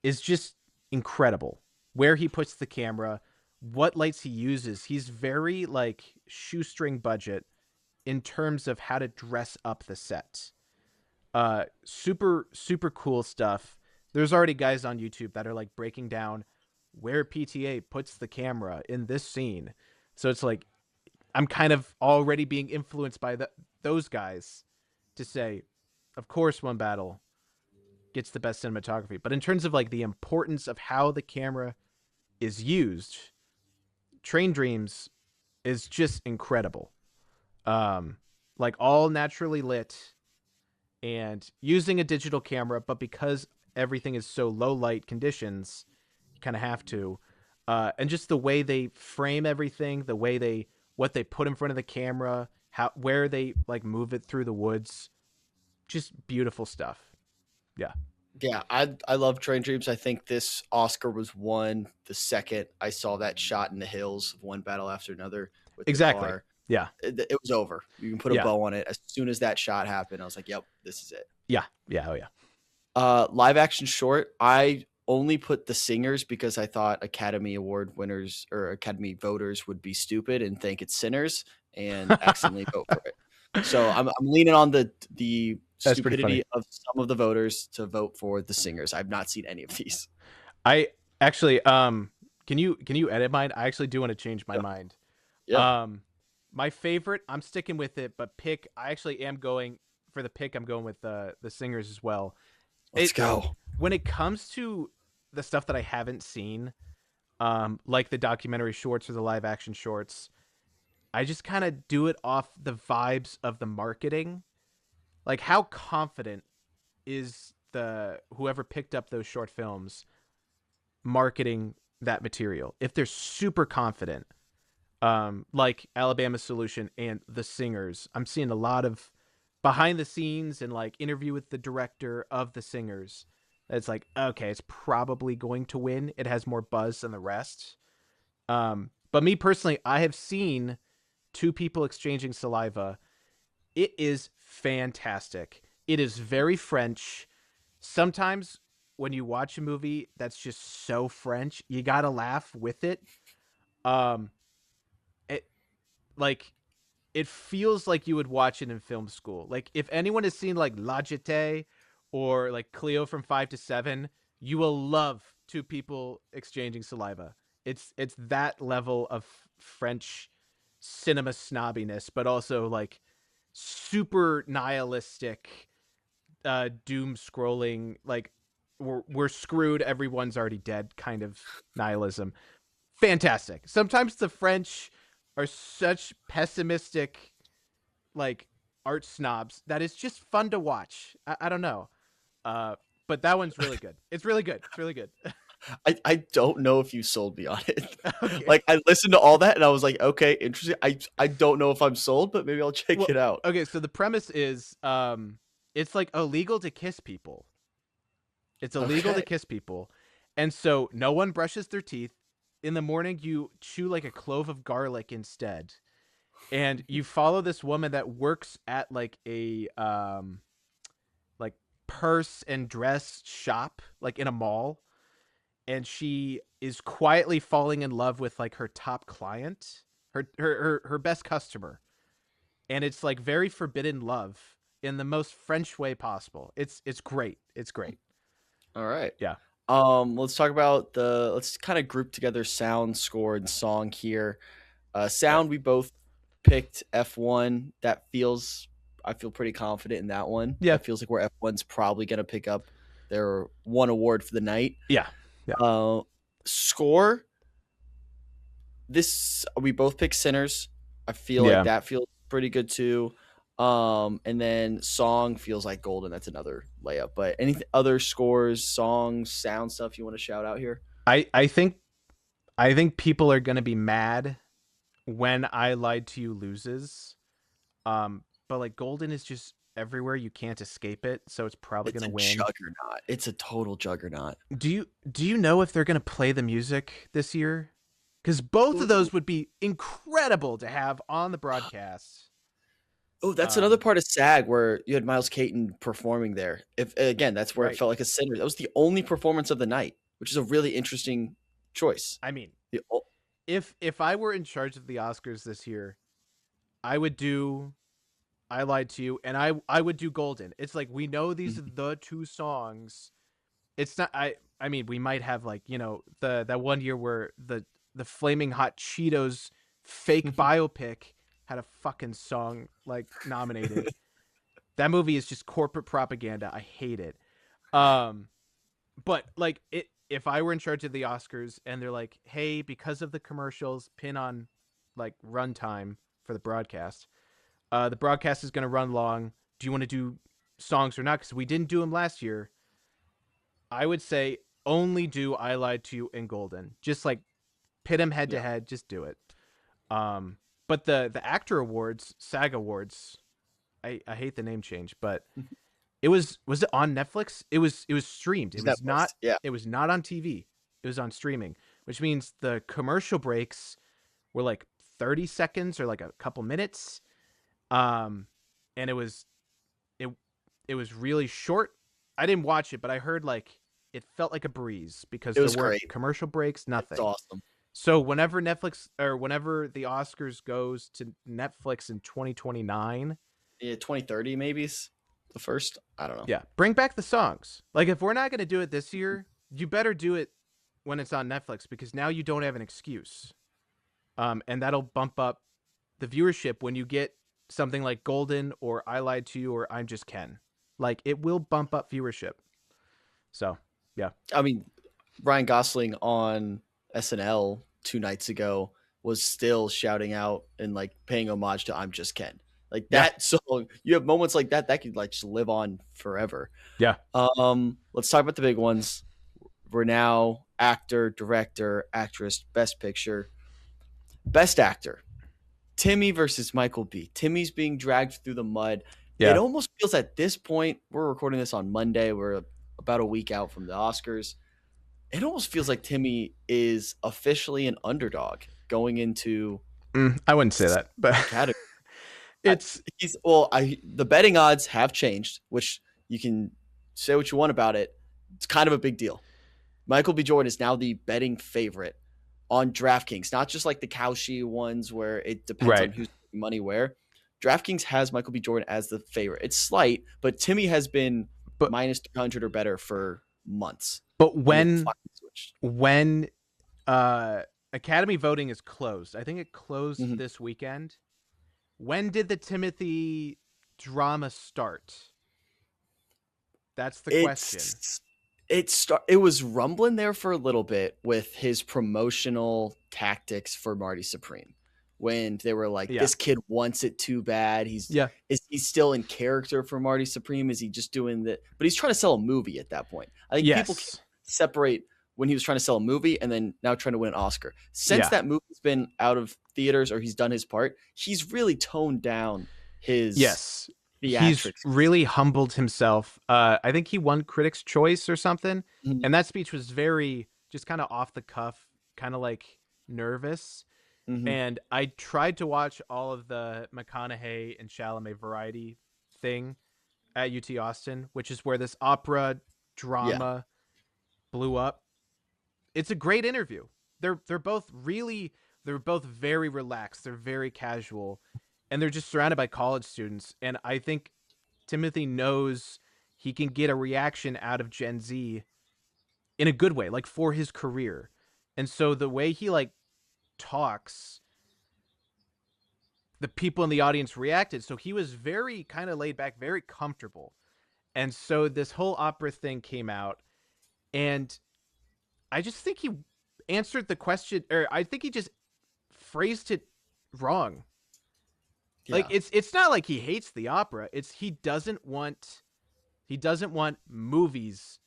is just incredible. Where he puts the camera, what lights he uses. He's very like shoestring budget in terms of how to dress up the set. Super cool stuff. There's already guys on YouTube that are like breaking down where PTA puts the camera in this scene. So it's like I'm kind of already being influenced by those guys to say, of course, One Battle gets the best cinematography. But in terms of like the importance of how the camera is used, Train Dreams is just incredible. Um, like all naturally lit and using a digital camera, but because everything is so low light conditions, you kind of have to. And just the way they frame everything, the way what they put in front of the camera, how where they like move it through the woods, just beautiful stuff. Yeah, Yeah, I love Train Dreams. I think this Oscar was won the second I saw that shot in the hills of one battle after another with the exactly. car. Yeah, It was over. You can put a yeah, bow on it. As soon as that shot happened, I was like, "Yep, this is it." yeah, yeah. Oh yeah. Live action short. I only put The Singers because I thought Academy Award winners or Academy voters would be stupid and think it's Sinners and accidentally vote for it. So I'm leaning on the That's pretty funny. stupidity of some of the voters to vote for The Singers. I've not seen any of these. I actually can you edit mine? I actually do want to change my Yeah, mind. yeah. Um my favorite, I'm sticking with it, but pick I actually am going for the pick. I'm going with the Singers as well. Let's It go. When it comes to the stuff that I haven't seen, like the documentary shorts or the live action shorts, I just kind of do it off the vibes of the marketing. Like how confident is the whoever picked up those short films marketing that material? If they're super confident, like Alabama Solution and The Singers, I'm seeing a lot of behind the scenes and like interview with the director of The Singers. It's like, okay, it's probably going to win. It has more buzz than the rest. But me personally, I have seen two people exchanging saliva. It is fantastic. It is very French. Sometimes when you watch a movie that's just so French, you gotta laugh with it. Um, it like it feels like you would watch it in film school. Like if anyone has seen like La Jetée or like Cleo from 5 to 7, you will love two people exchanging saliva. It's that level of French cinema snobbiness, but also like super nihilistic, doom scrolling, like we're screwed, everyone's already dead kind of nihilism. Fantastic. Sometimes the French are such pessimistic, like art snobs that it's just fun to watch. I don't know. Uh, but that one's really good. It's really good. It's really good. I don't know if you sold me on it. Okay. Like I listened to all that and I was like, okay, interesting. I don't know if I'm sold, but maybe I'll check Well, it out. okay. So the premise is, it's like illegal to kiss people. It's illegal to Okay. kiss people, and so no one brushes their teeth. In the morning, you chew like a clove of garlic instead, and you follow this woman that works at like a like purse and dress shop, like in a mall, and she is quietly falling in love with like her top client, her best customer, and it's like very forbidden love in the most French way possible. It's great. It's great. All right. Yeah. Let's talk about let's kind of group together sound, score, and song here. All right. Sound, we both picked F1. That feels, I feel pretty confident in that one. Yeah. That feels like where F1's probably going to pick up their one award for the night. Yeah. Yeah. Uh, Score, this, we both picked Sinners. I feel like Yeah. that feels pretty good too. And then song feels like Golden. That's another layup. But any other scores, songs, sound stuff you want to shout out here? I think I think people are gonna be mad when I Lied to You loses. But like Golden is just everywhere. You can't escape it, so it's probably It's gonna a win. juggernaut. It's a total juggernaut. Do you know if they're gonna play the music this year? Because both of Ooh. those would be incredible to have on the broadcast. Oh, that's another Um, part of SAG where you had Miles Caton performing there. If again, that's where it right. felt like a sinner. That was the only performance of the night, which is a really interesting choice. I mean, The, if I were in charge of the Oscars this year, I would do I Lied to You, and I would do Golden. It's like we know these are Mhm. the two songs. It's not. I mean, we might have like the that one year where the Flaming Hot Cheetos fake biopic had a fucking song like nominated. That movie is just corporate propaganda. I hate it. Um, but like it, if I were in charge of the Oscars and they're like, hey, because of the commercials, pin on like runtime for the broadcast. The broadcast is going to run long. Do you want to do songs or not? Because we didn't do them last year. I would say only do I Lied to You and Golden. Just like pit them head to Yeah. head. Just do it. Um, but the actor awards, SAG awards, I hate the name change, but was it on Netflix? It was streamed. It's Netflix. Yeah. It was not on TV. It was on streaming, which means the commercial breaks were like 30 seconds or like a couple minutes. Um, and it it was really short. I didn't watch it, but I heard like it felt like a breeze because It there was weren't great. commercial breaks, It's nothing. awesome. So whenever Netflix or whenever the Oscars goes to Netflix in 2029, Yeah, 2030 maybe is the first. I don't know. yeah, bring back the songs. Like if we're not going to do it this year, you better do it when it's on Netflix because now you don't have an excuse. And that'll bump up the viewership when you get something like Golden or I Lied to You or I'm Just Ken. Like it will bump up viewership. So, yeah. I mean, Ryan Gosling on SNL 2 nights ago was still shouting out and like paying homage to "I'm Just Ken." Like Yeah. that song, you have moments like that that could like just live on forever. Yeah. Let's talk about the big ones. We're now actor, director, actress, best picture, best actor. Timmy versus Michael B. Timmy's being dragged through the mud. It Yeah. almost feels at this point, we're recording this on Monday. We're about a week out from the Oscars. It almost feels like Timmy is officially an underdog going into I wouldn't say that, but category. it's The betting odds have changed, which you can say what you want about it. It's kind of a big deal. Michael B. Jordan is now the betting favorite on DraftKings, not just like the Kalshi ones where it depends on right. who's putting money where. DraftKings has Michael B. Jordan as the favorite. It's slight, but Timmy has been But minus 300 or better for months, but and it when finally switched. when uh Academy voting is closed, I think it closed Mhm. this weekend. When did the Timothy drama start? That's the question. It was rumbling there for a little bit with his promotional tactics for Marty Supreme, when they were like, Yeah. "This kid wants it too bad. Yeah. Is he still in character for Marty Supreme? Is he just doing that?" But he's trying to sell a movie at that point. I think people can't Yes. separate when he was trying to sell a movie and then now trying to win an Oscar. Since Yeah. that movie's been out of theaters or he's done his part, he's really toned down his Yes. He's theatrics. really humbled himself. I think he won Critics' Choice or something. Mhm. And that speech was very just kind of off the cuff, kind of like nervous. Mhm. And I tried to watch all of the McConaughey and Chalamet variety thing at UT Austin, which is where this opera Yeah. drama blew up. It's a great interview. They're both they're both very relaxed. They're very casual, and they're just surrounded by college students. And I think Timothy knows he can get a reaction out of Gen Z in a good way, like for his career. And so the way he like talks, the people in the audience reacted. So he was very kind of laid back, very comfortable. And so this whole opera thing came out, and I just think he answered the question, or I think he just phrased it wrong. Like Yeah. it's not like he hates the opera. It's he doesn't want movies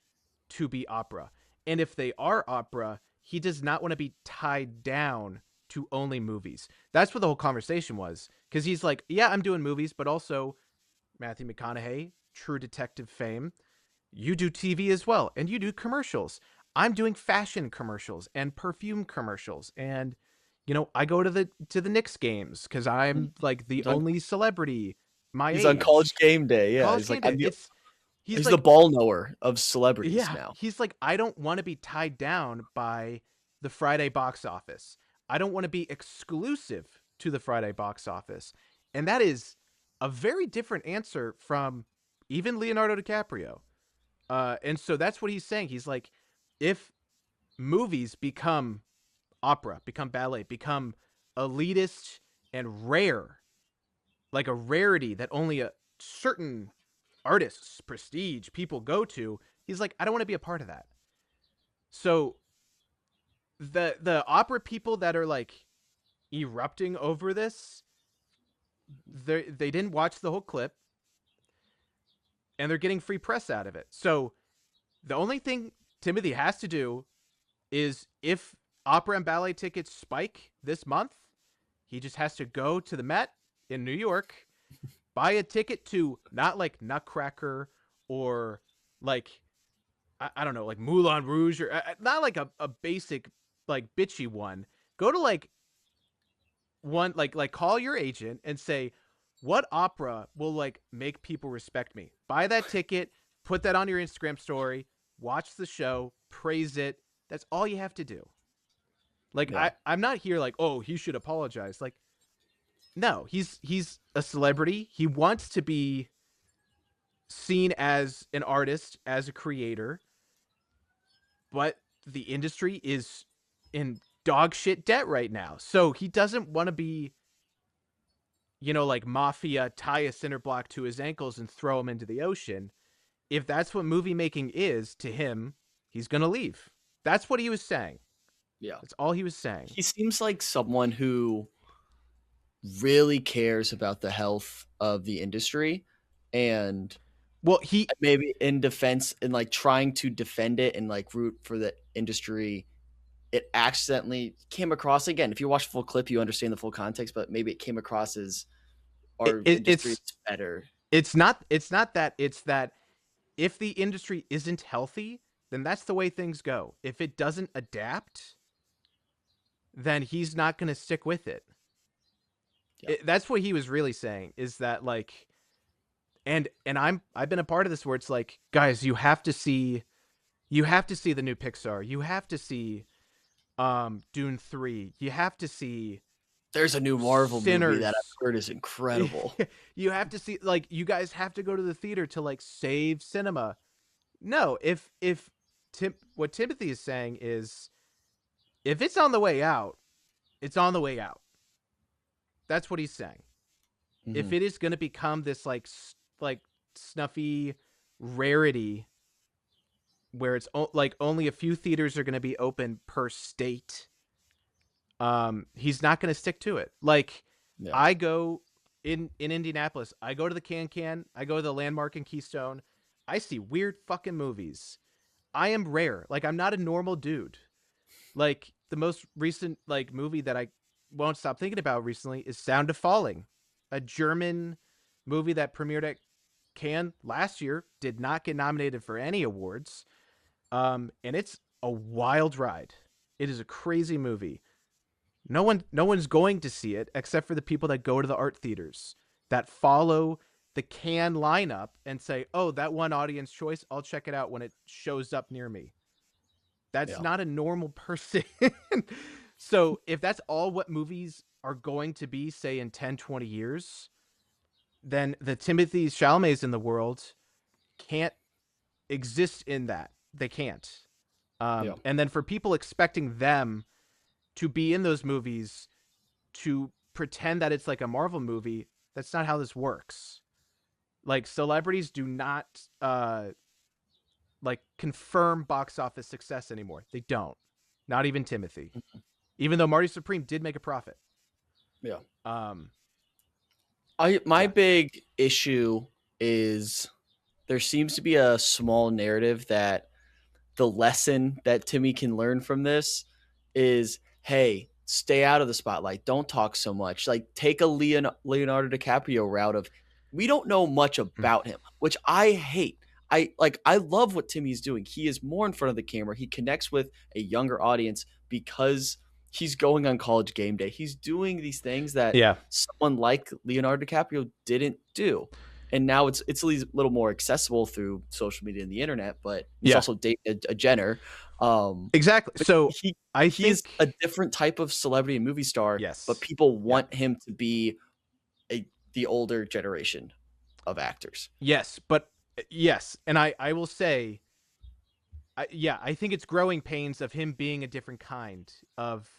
to be opera. And if they are opera, he does not want to be tied down to only movies. That's what the whole conversation was. Because he's like, yeah, I'm doing movies, but also Matthew McConaughey, True Detective fame. You do TV as well, and you do commercials. I'm doing fashion commercials and perfume commercials, and I go to the Knicks games because Mhm. I'm like the He's on only celebrity my he's on College age. Game Day, yeah. College He's like, game day. He's he's the like, ball knower of celebrities yeah, now. he's like, I don't want to be tied down by the Friday box office. I don't want to be exclusive to the Friday box office. And that is a very different answer from even Leonardo DiCaprio. And so that's what he's saying. He's like, if movies become opera, become ballet, become elitist and rare, like a rarity that only a certain artists, prestige, people go to, he's like, I don't want to be a part of that. So the opera people that are like erupting over this, they didn't watch the whole clip and they're getting free press out of it. So the only thing Timothy has to do is if opera and ballet tickets spike this month, he just has to go to the Met in New York, buy a ticket to not like Nutcracker or like I don't know, like Moulin Rouge or not like a basic like bitchy one. Go to like one like call your agent and say what opera will like make people respect me. Buy that ticket, put that on your Instagram story, watch the show, praise it. That's all you have to do. Like Yeah. I'm not here like, oh, he should apologize. Like, no, he's a celebrity. He wants to be seen as an artist, as a creator, but the industry is in dog shit debt right now. So he doesn't want to be, like mafia, tie a cinder block to his ankles and throw him into the ocean. If that's what movie making is to him, he's going to leave. That's what he was saying. Yeah. That's all he was saying. He seems like someone who really cares about the health of the industry, and Well, he maybe in defense and like trying to defend it and like root for the industry, it accidentally came across, again, if you watch the full clip, you understand the full context, but maybe it came across as it, our it, industry it's is better. it's not that, it's that if the industry isn't healthy, then that's the way things go. If it doesn't adapt, then he's not going to stick with it. Yeah. That's what he was really saying, is that like, and I've been a part of this where it's like, guys, you have to see the new Pixar. You have to see Dune 3. You have to see There's a new Marvel movie that Sinners. I've heard is incredible. You have to see, like, you guys have to go to the theater to like save cinema. No, if what Timothy is saying is, if it's on the way out, it's on the way out. That's what he's saying. If Mhm. it is going to become this like snuffy rarity where it's like only a few theaters are going to be open per state, he's not going to stick to it. Like, Yeah. I go in Indianapolis, I go to the Can, I go to the Landmark in Keystone, I see weird fucking movies. I am rare. Like, I'm not a normal dude. Like, the most recent like movie that I won't stop thinking about recently is Sound of Falling, a German movie that premiered at Cannes last year, did not get nominated for any awards. And it's a wild ride. It is a crazy movie. No one's going to see it except for the people that go to the art theaters, that follow the Cannes lineup and say, "Oh, that one audience choice, I'll check it out when it shows up near me." That's Yeah. not a normal person. So if that's all what movies are going to be, say in 10, 20 years, then the Timothy Chalamets in the world can't exist in that. They can't. Yeah. And then for people expecting them to be in those movies to pretend that it's like a Marvel movie, that's not how this works. Like, celebrities do not like confirm box office success anymore. They don't. Not even Timothy. Even though Marty Supreme did make a profit. Yeah. Um, My yeah. big issue is there seems to be a small narrative that the lesson that Timmy can learn from this is, hey, stay out of the spotlight. Don't talk so much. Like, take a Leonardo DiCaprio route of, we don't know much Mm. about him, which I hate. I love what Timmy's doing. He is more in front of the camera. He connects with a younger audience because he's going on college game day. He's doing these things that Yeah. someone like Leonardo DiCaprio didn't do. And now it's a little more accessible through social media and the internet, but he's Yeah. also dating a Jenner. Exactly. But So he I he is think, a different type of celebrity and movie star, but yes. people Yeah. want him to be the older generation of actors. Yes. But yes. And I will say, yeah, I think it's growing pains of him being a different kind of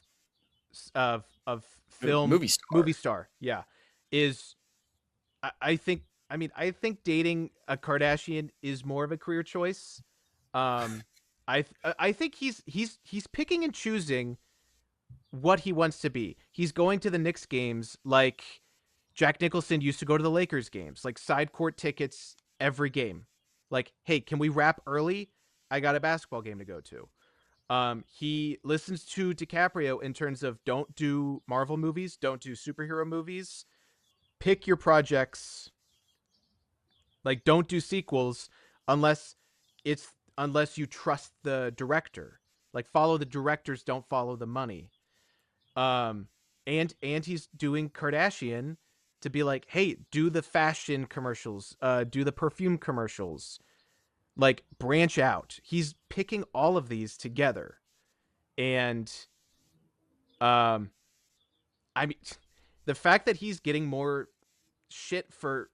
film Movie star. movie star. Yeah. Is I think, I mean, I think dating a Kardashian is more of a career choice. Um, I think he's picking and choosing what he wants to be. He's going to the Knicks games like Jack Nicholson used to go to the Lakers games, like side court tickets every game. Like, hey, can we wrap early? I got a basketball game to go to. He listens to DiCaprio in terms of, don't do Marvel movies, don't do superhero movies. Pick your projects. Like, don't do sequels unless unless you trust the director. Like, follow the directors, don't follow the money. Um and he's doing Kardashian to be like, "Hey, do the fashion commercials, do the perfume commercials. Like, branch out." He's picking all of these together. And um I mean, the fact that he's getting more shit for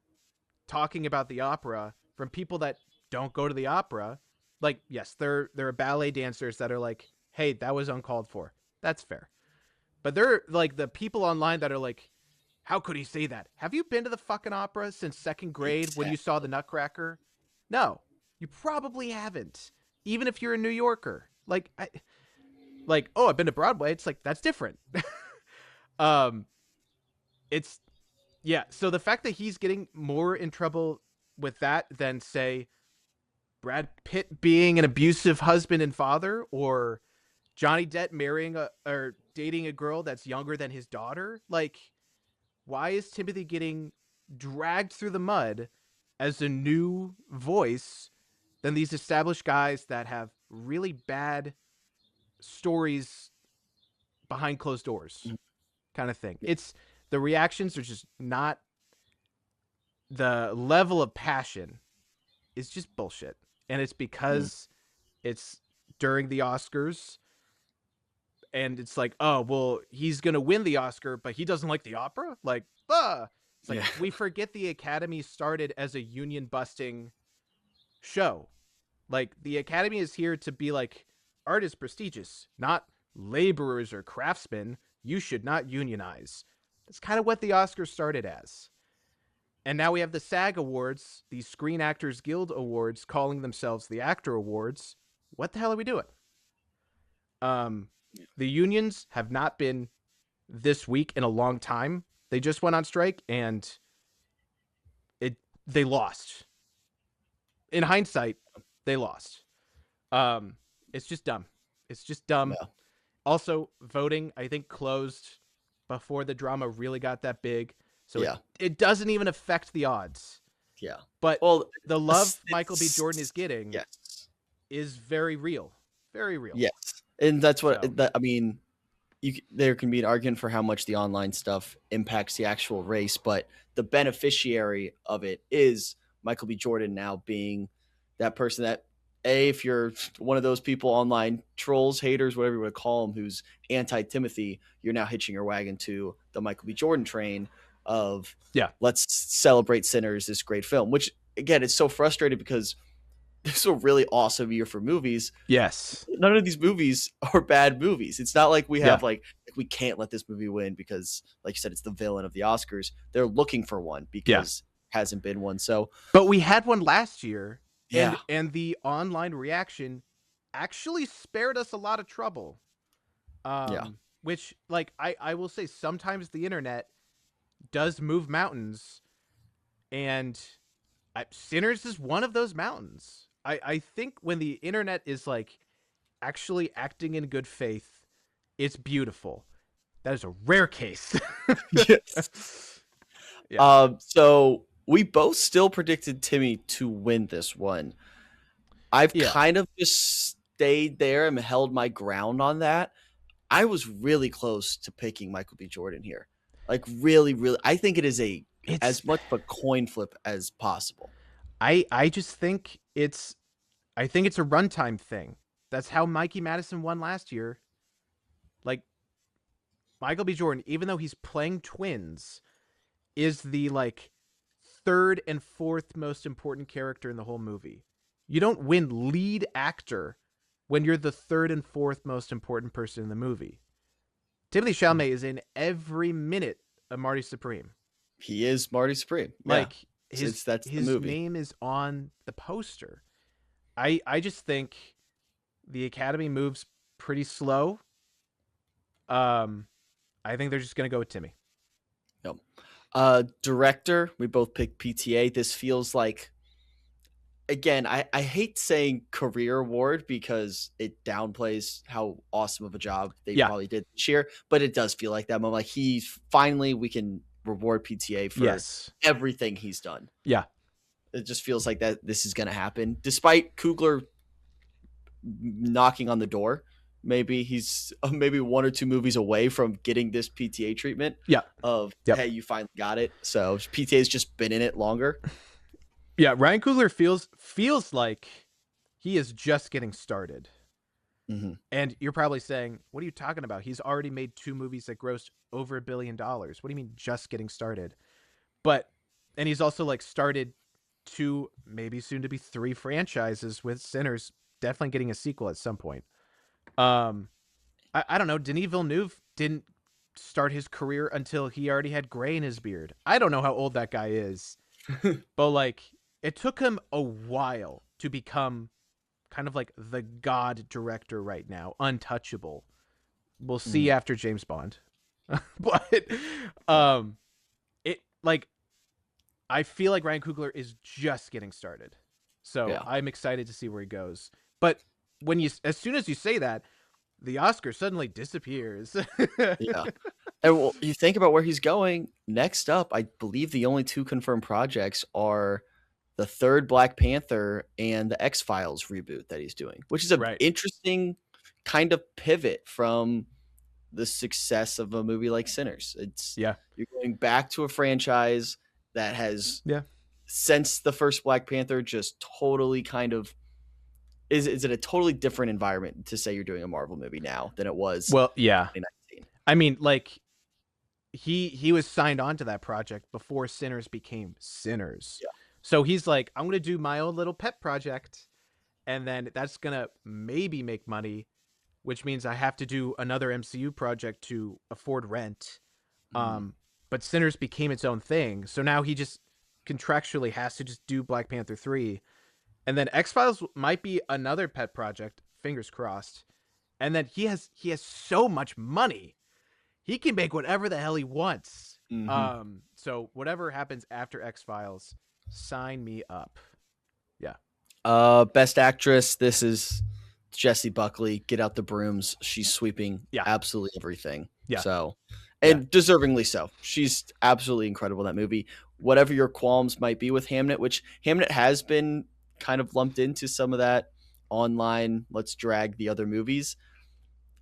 talking about the opera from people that don't go to the opera. Like, yes, there are ballet dancers that are like, "Hey, that was uncalled for." That's fair. But they're like the people online that are like, "How could he say that? Have you been to the fucking opera since second grade when you saw the Exactly. Nutcracker?" No, you probably haven't. Even if you're a New Yorker, like, "Oh, I've been to Broadway." It's like, that's different. um, it's Yeah. So the fact that he's getting more in trouble with that than, say, Brad Pitt being an abusive husband and father, or Johnny Depp marrying or dating a girl that's younger than his daughter, like, why is Timothy getting dragged through the mud as a new voice than these established guys that have really bad stories behind closed doors, Mhm. kind of thing? Yeah. It's The reactions are just not, the level of passion is just bullshit. And it's Mhm. because it's during the Oscars. and it's like, oh well, he's gonna win the Oscar, but he doesn't like the opera. Like, it's like Yeah. we forget the Academy started as a union busting show. Like the Academy is here to be like, art is prestigious, not laborers or craftsmen. You should not unionize. That's kind of what the Oscars started as. And now we have the SAG Awards, the Screen Actors Guild Awards, calling themselves the Actor Awards. What the hell are we doing? Um, the unions have not been this weak in a long time. They just went on strike and it they lost. In hindsight, they lost. Um, it's just dumb. It's just dumb. Yeah. Also, voting I think closed before the drama really got that big, so Yeah. it doesn't even affect the odds. Yeah. But Well, the love Michael B. Jordan is getting yes. is very real, very real. Yes. And that's what So I mean, there can be an argument for how much the online stuff impacts the actual race, but the beneficiary of it is Michael B. Jordan now being that person that, if you're one of those people online, trolls, haters, whatever you want to call them, who's anti Timothy, you're now hitching your wagon to the Michael B. Jordan train of, yeah, let's celebrate Sinners, this great film, which again, it's so frustrating because this is a really awesome year for movies. yes, None of these movies are bad movies. It's not like we yeah, have like we can't let this movie win because, like you said, it's the villain of the Oscars. They're looking for one yeah. because hasn't been one. So But we had one last year, yeah, and the online reaction actually spared us a lot of trouble. yeah, Which like I will say sometimes the internet does move mountains, and Sinners is one of those mountains. I think when the internet is like actually acting in good faith, it's beautiful. That is a rare case. yes. Yeah. So we both still predicted Timmy to win this one. I've Yeah. kind of just stayed there and held my ground on that. I was really close to picking Michael B. Jordan here. Like really, really, I think it is a It's as much of a coin flip as possible. I just think it's a runtime thing. That's how Mikey Madison won last year. Like Michael B. Jordan, even though he's playing twins, is the like third and fourth most important character in the whole movie. You don't win lead actor when you're the third and fourth most important person in the movie. Timothy Chalamet is in every minute of Marty Supreme. He is Marty Supreme. Yeah, Like it's that's the his movie. name is on the poster. I just think the Academy moves pretty slow. I think they're just gonna go with Timmy. Yep. Director, we both picked PTA. This feels like, again, I hate saying career award because it downplays how awesome of a job they Yeah. probably did this year, but it does feel like that moment. Like he's finally, we can reward PTA for Yes. everything he's done. Yeah. It just feels like that this is going to happen, despite Coogler knocking on the door. Maybe he's maybe one or two movies away from getting this PTA treatment. Yeah. Of Yep. hey, you finally got it. So PTA's just been in it longer. Yeah. Ryan Coogler feels like he is just getting started. Mm-hmm. And you're probably saying, what are you talking about? He's already made 2 movies that grossed over $1 billion. What do you mean just getting started? And he's also like started 2, maybe soon to be 3 franchises with Sinners, definitely getting a sequel at some point. I don't know. Denis Villeneuve didn't start his career until he already had gray in his beard. I don't know how old that guy is, but like it took him a while to become kind of like the god director right now, untouchable. We'll see after James Bond. But it like I feel like Ryan Coogler is just getting started. So Yeah. I'm excited to see where he goes. But as soon as you say that, the Oscar suddenly disappears. Yeah. And well, you think about where he's going next up. I believe the only 2 confirmed projects are the third Black Panther and the X-Files reboot that he's doing, which is an Right. interesting kind of pivot from the success of a movie like Sinners. Yeah. You're going back to a franchise that has Yeah. since the first Black Panther just totally kind of is it a totally different environment to say you're doing a Marvel movie now than it was Well, yeah. 2019. I mean, like he was signed on to that project before Sinners became Sinners. Yeah. So he's like, I'm gonna do my own little pet project, and then that's gonna maybe make money, which means I have to do another MCU project to afford rent. Mm, But Sinners became its own thing, so now he just contractually has to just do Black Panther 3. And then X-Files might be another pet project, fingers crossed. And then he has so much money. He can make whatever the hell he wants. mhm. So whatever happens after X-Files, sign me up. Yeah. Best actress. This is Jessie Buckley. Get out the brooms. She's sweeping Yeah. absolutely everything. Yeah. So, Yeah. and deservingly so. She's absolutely incredible in that movie. Whatever your qualms might be with Hamnet, which Hamnet has been kind of lumped into some of that online, let's drag the other movies.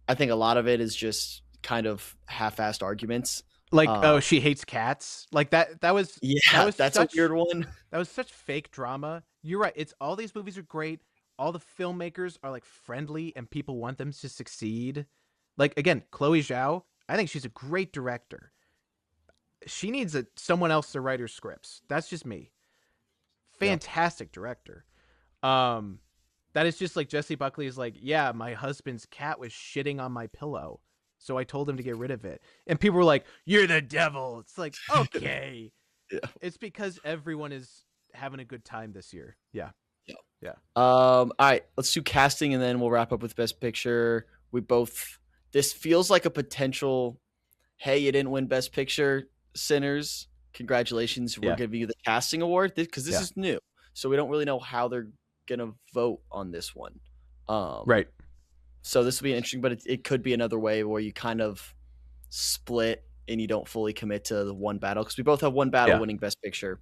I think a lot of it is just kind of half-assed arguments. Like, Uh, oh, she hates cats. Like that was that yeah, was that's a weird such one. that was such fake drama. You're right. It's all these movies are great. All the filmmakers are like friendly and people want them to succeed. Like again, Chloe Zhao, I think she's a great director. She needs someone else to write her scripts. That's just me. Yeah. Fantastic director. Um that is just like Jesse Buckley is like, yeah, my husband's cat was shitting on my pillow. So I told him to get rid of it. And people were like, "You're the devil." It's like, "Okay." Yeah. It's because everyone is having a good time this year. Yeah. Yeah. Yeah. All right, let's do casting and then we'll wrap up with Best Picture. This feels like a potential, hey, you didn't win Best Picture, Sinners. Congratulations, we're Yeah. giving you the casting award because this Yeah. is new. So we don't really know how they're gonna vote on this one. Um, Right. so this will be interesting, but it could be another way where you kind of split and you don't fully commit to the one battle because we both have one battle Yeah. winning Best Picture.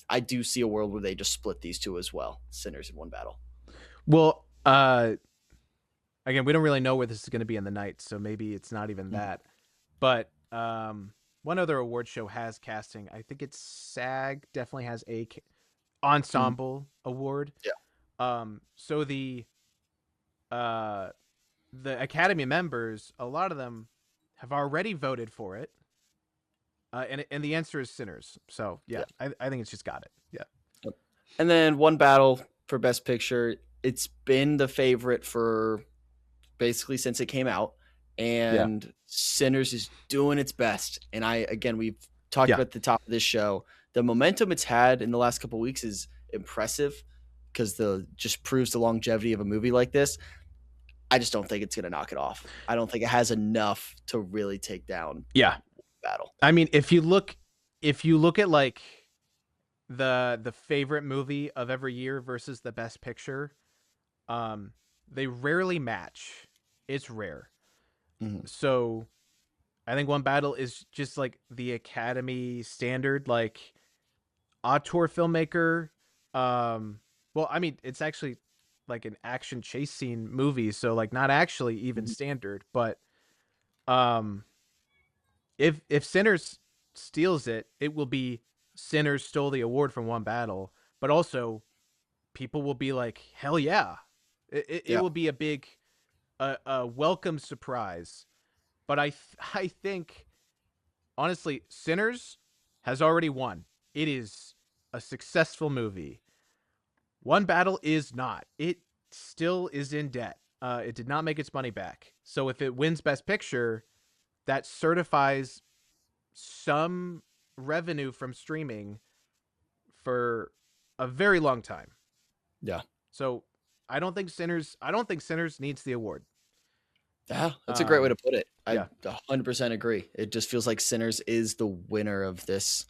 I do see a world where they just split these two as well, Sinners in one battle. Well, again, we don't really know where this is going to be in the night, so maybe it's not even Mhm. that. But one other award show has casting. I think it's SAG definitely has a Mhm. ensemble award. Yeah. So uh the Academy members, a lot of them have already voted for it. And the answer is Sinners. So yeah, Yeah. I think it's just got it. Yeah. Yep. And then one battle for Best Picture. It's been the favorite for basically since it came out, Yeah. and Sinners is doing its best. And we've talked Yeah. about at the top of this show. The momentum it's had in the last couple of weeks is impressive because the just proves the longevity of a movie like this. I just don't think it's gonna knock it off. I don't think it has enough to really take down Yeah. battle. I mean, if you look at like the favorite movie of every year versus the best picture, they rarely match. It's rare. Mhm. So I think One Battle is just like the Academy standard, like auteur filmmaker. Well, I mean, it's actually like an action chase scene movie, so like not actually even Mhm. standard, but um if Sinners steals it, it will be Sinners stole the award from One Battle, but also people will be like, hell yeah. It Yeah. will be a big a welcome surprise. But I think honestly, Sinners has already won. It is a successful movie. One Battle is not. It still is in debt. It did not make its money back. So if it wins Best Picture, that certifies some revenue from streaming for a very long time. Yeah. So I don't think Sinners needs the award. Yeah, that's a great way to Um put it. I yeah. 100% agree. It just feels like Sinners is the winner of this,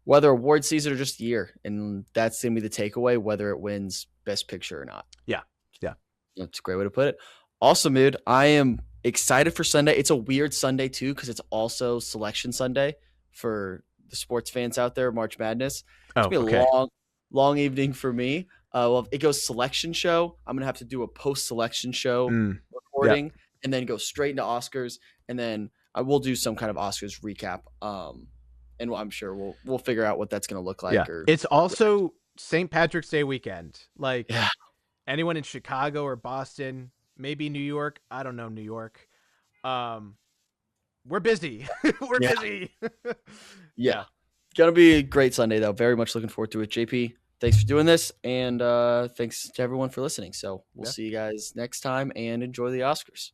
whether award season or just year, and that's gonna be the takeaway, whether it wins Best Picture or not. Yeah. Yeah. That's a great way to put it. Awesome, dude. I am excited for Sunday. It's a weird Sunday too because it's also Selection Sunday for the sports fans out there. March Madness. It's Oh, gonna be a okay. long evening for me. Well, it goes selection show. I'm gonna have to do a post selection show Mm. Yeah. recording, and then go straight into Oscars, and then I will do some kind of Oscars recap. And I'm sure we'll figure out what that's gonna look Yeah. like. Or It's also St. Patrick's Day weekend. Like yeah, anyone in Chicago or Boston, maybe New York. I don't know New York. Um, we're busy. We're Yeah. busy. Yeah. Yeah. Gonna be a great Sunday though. Very much looking forward to it. JP, thanks for doing this, and thanks to everyone for listening. So we'll Yeah. see you guys next time, and enjoy the Oscars.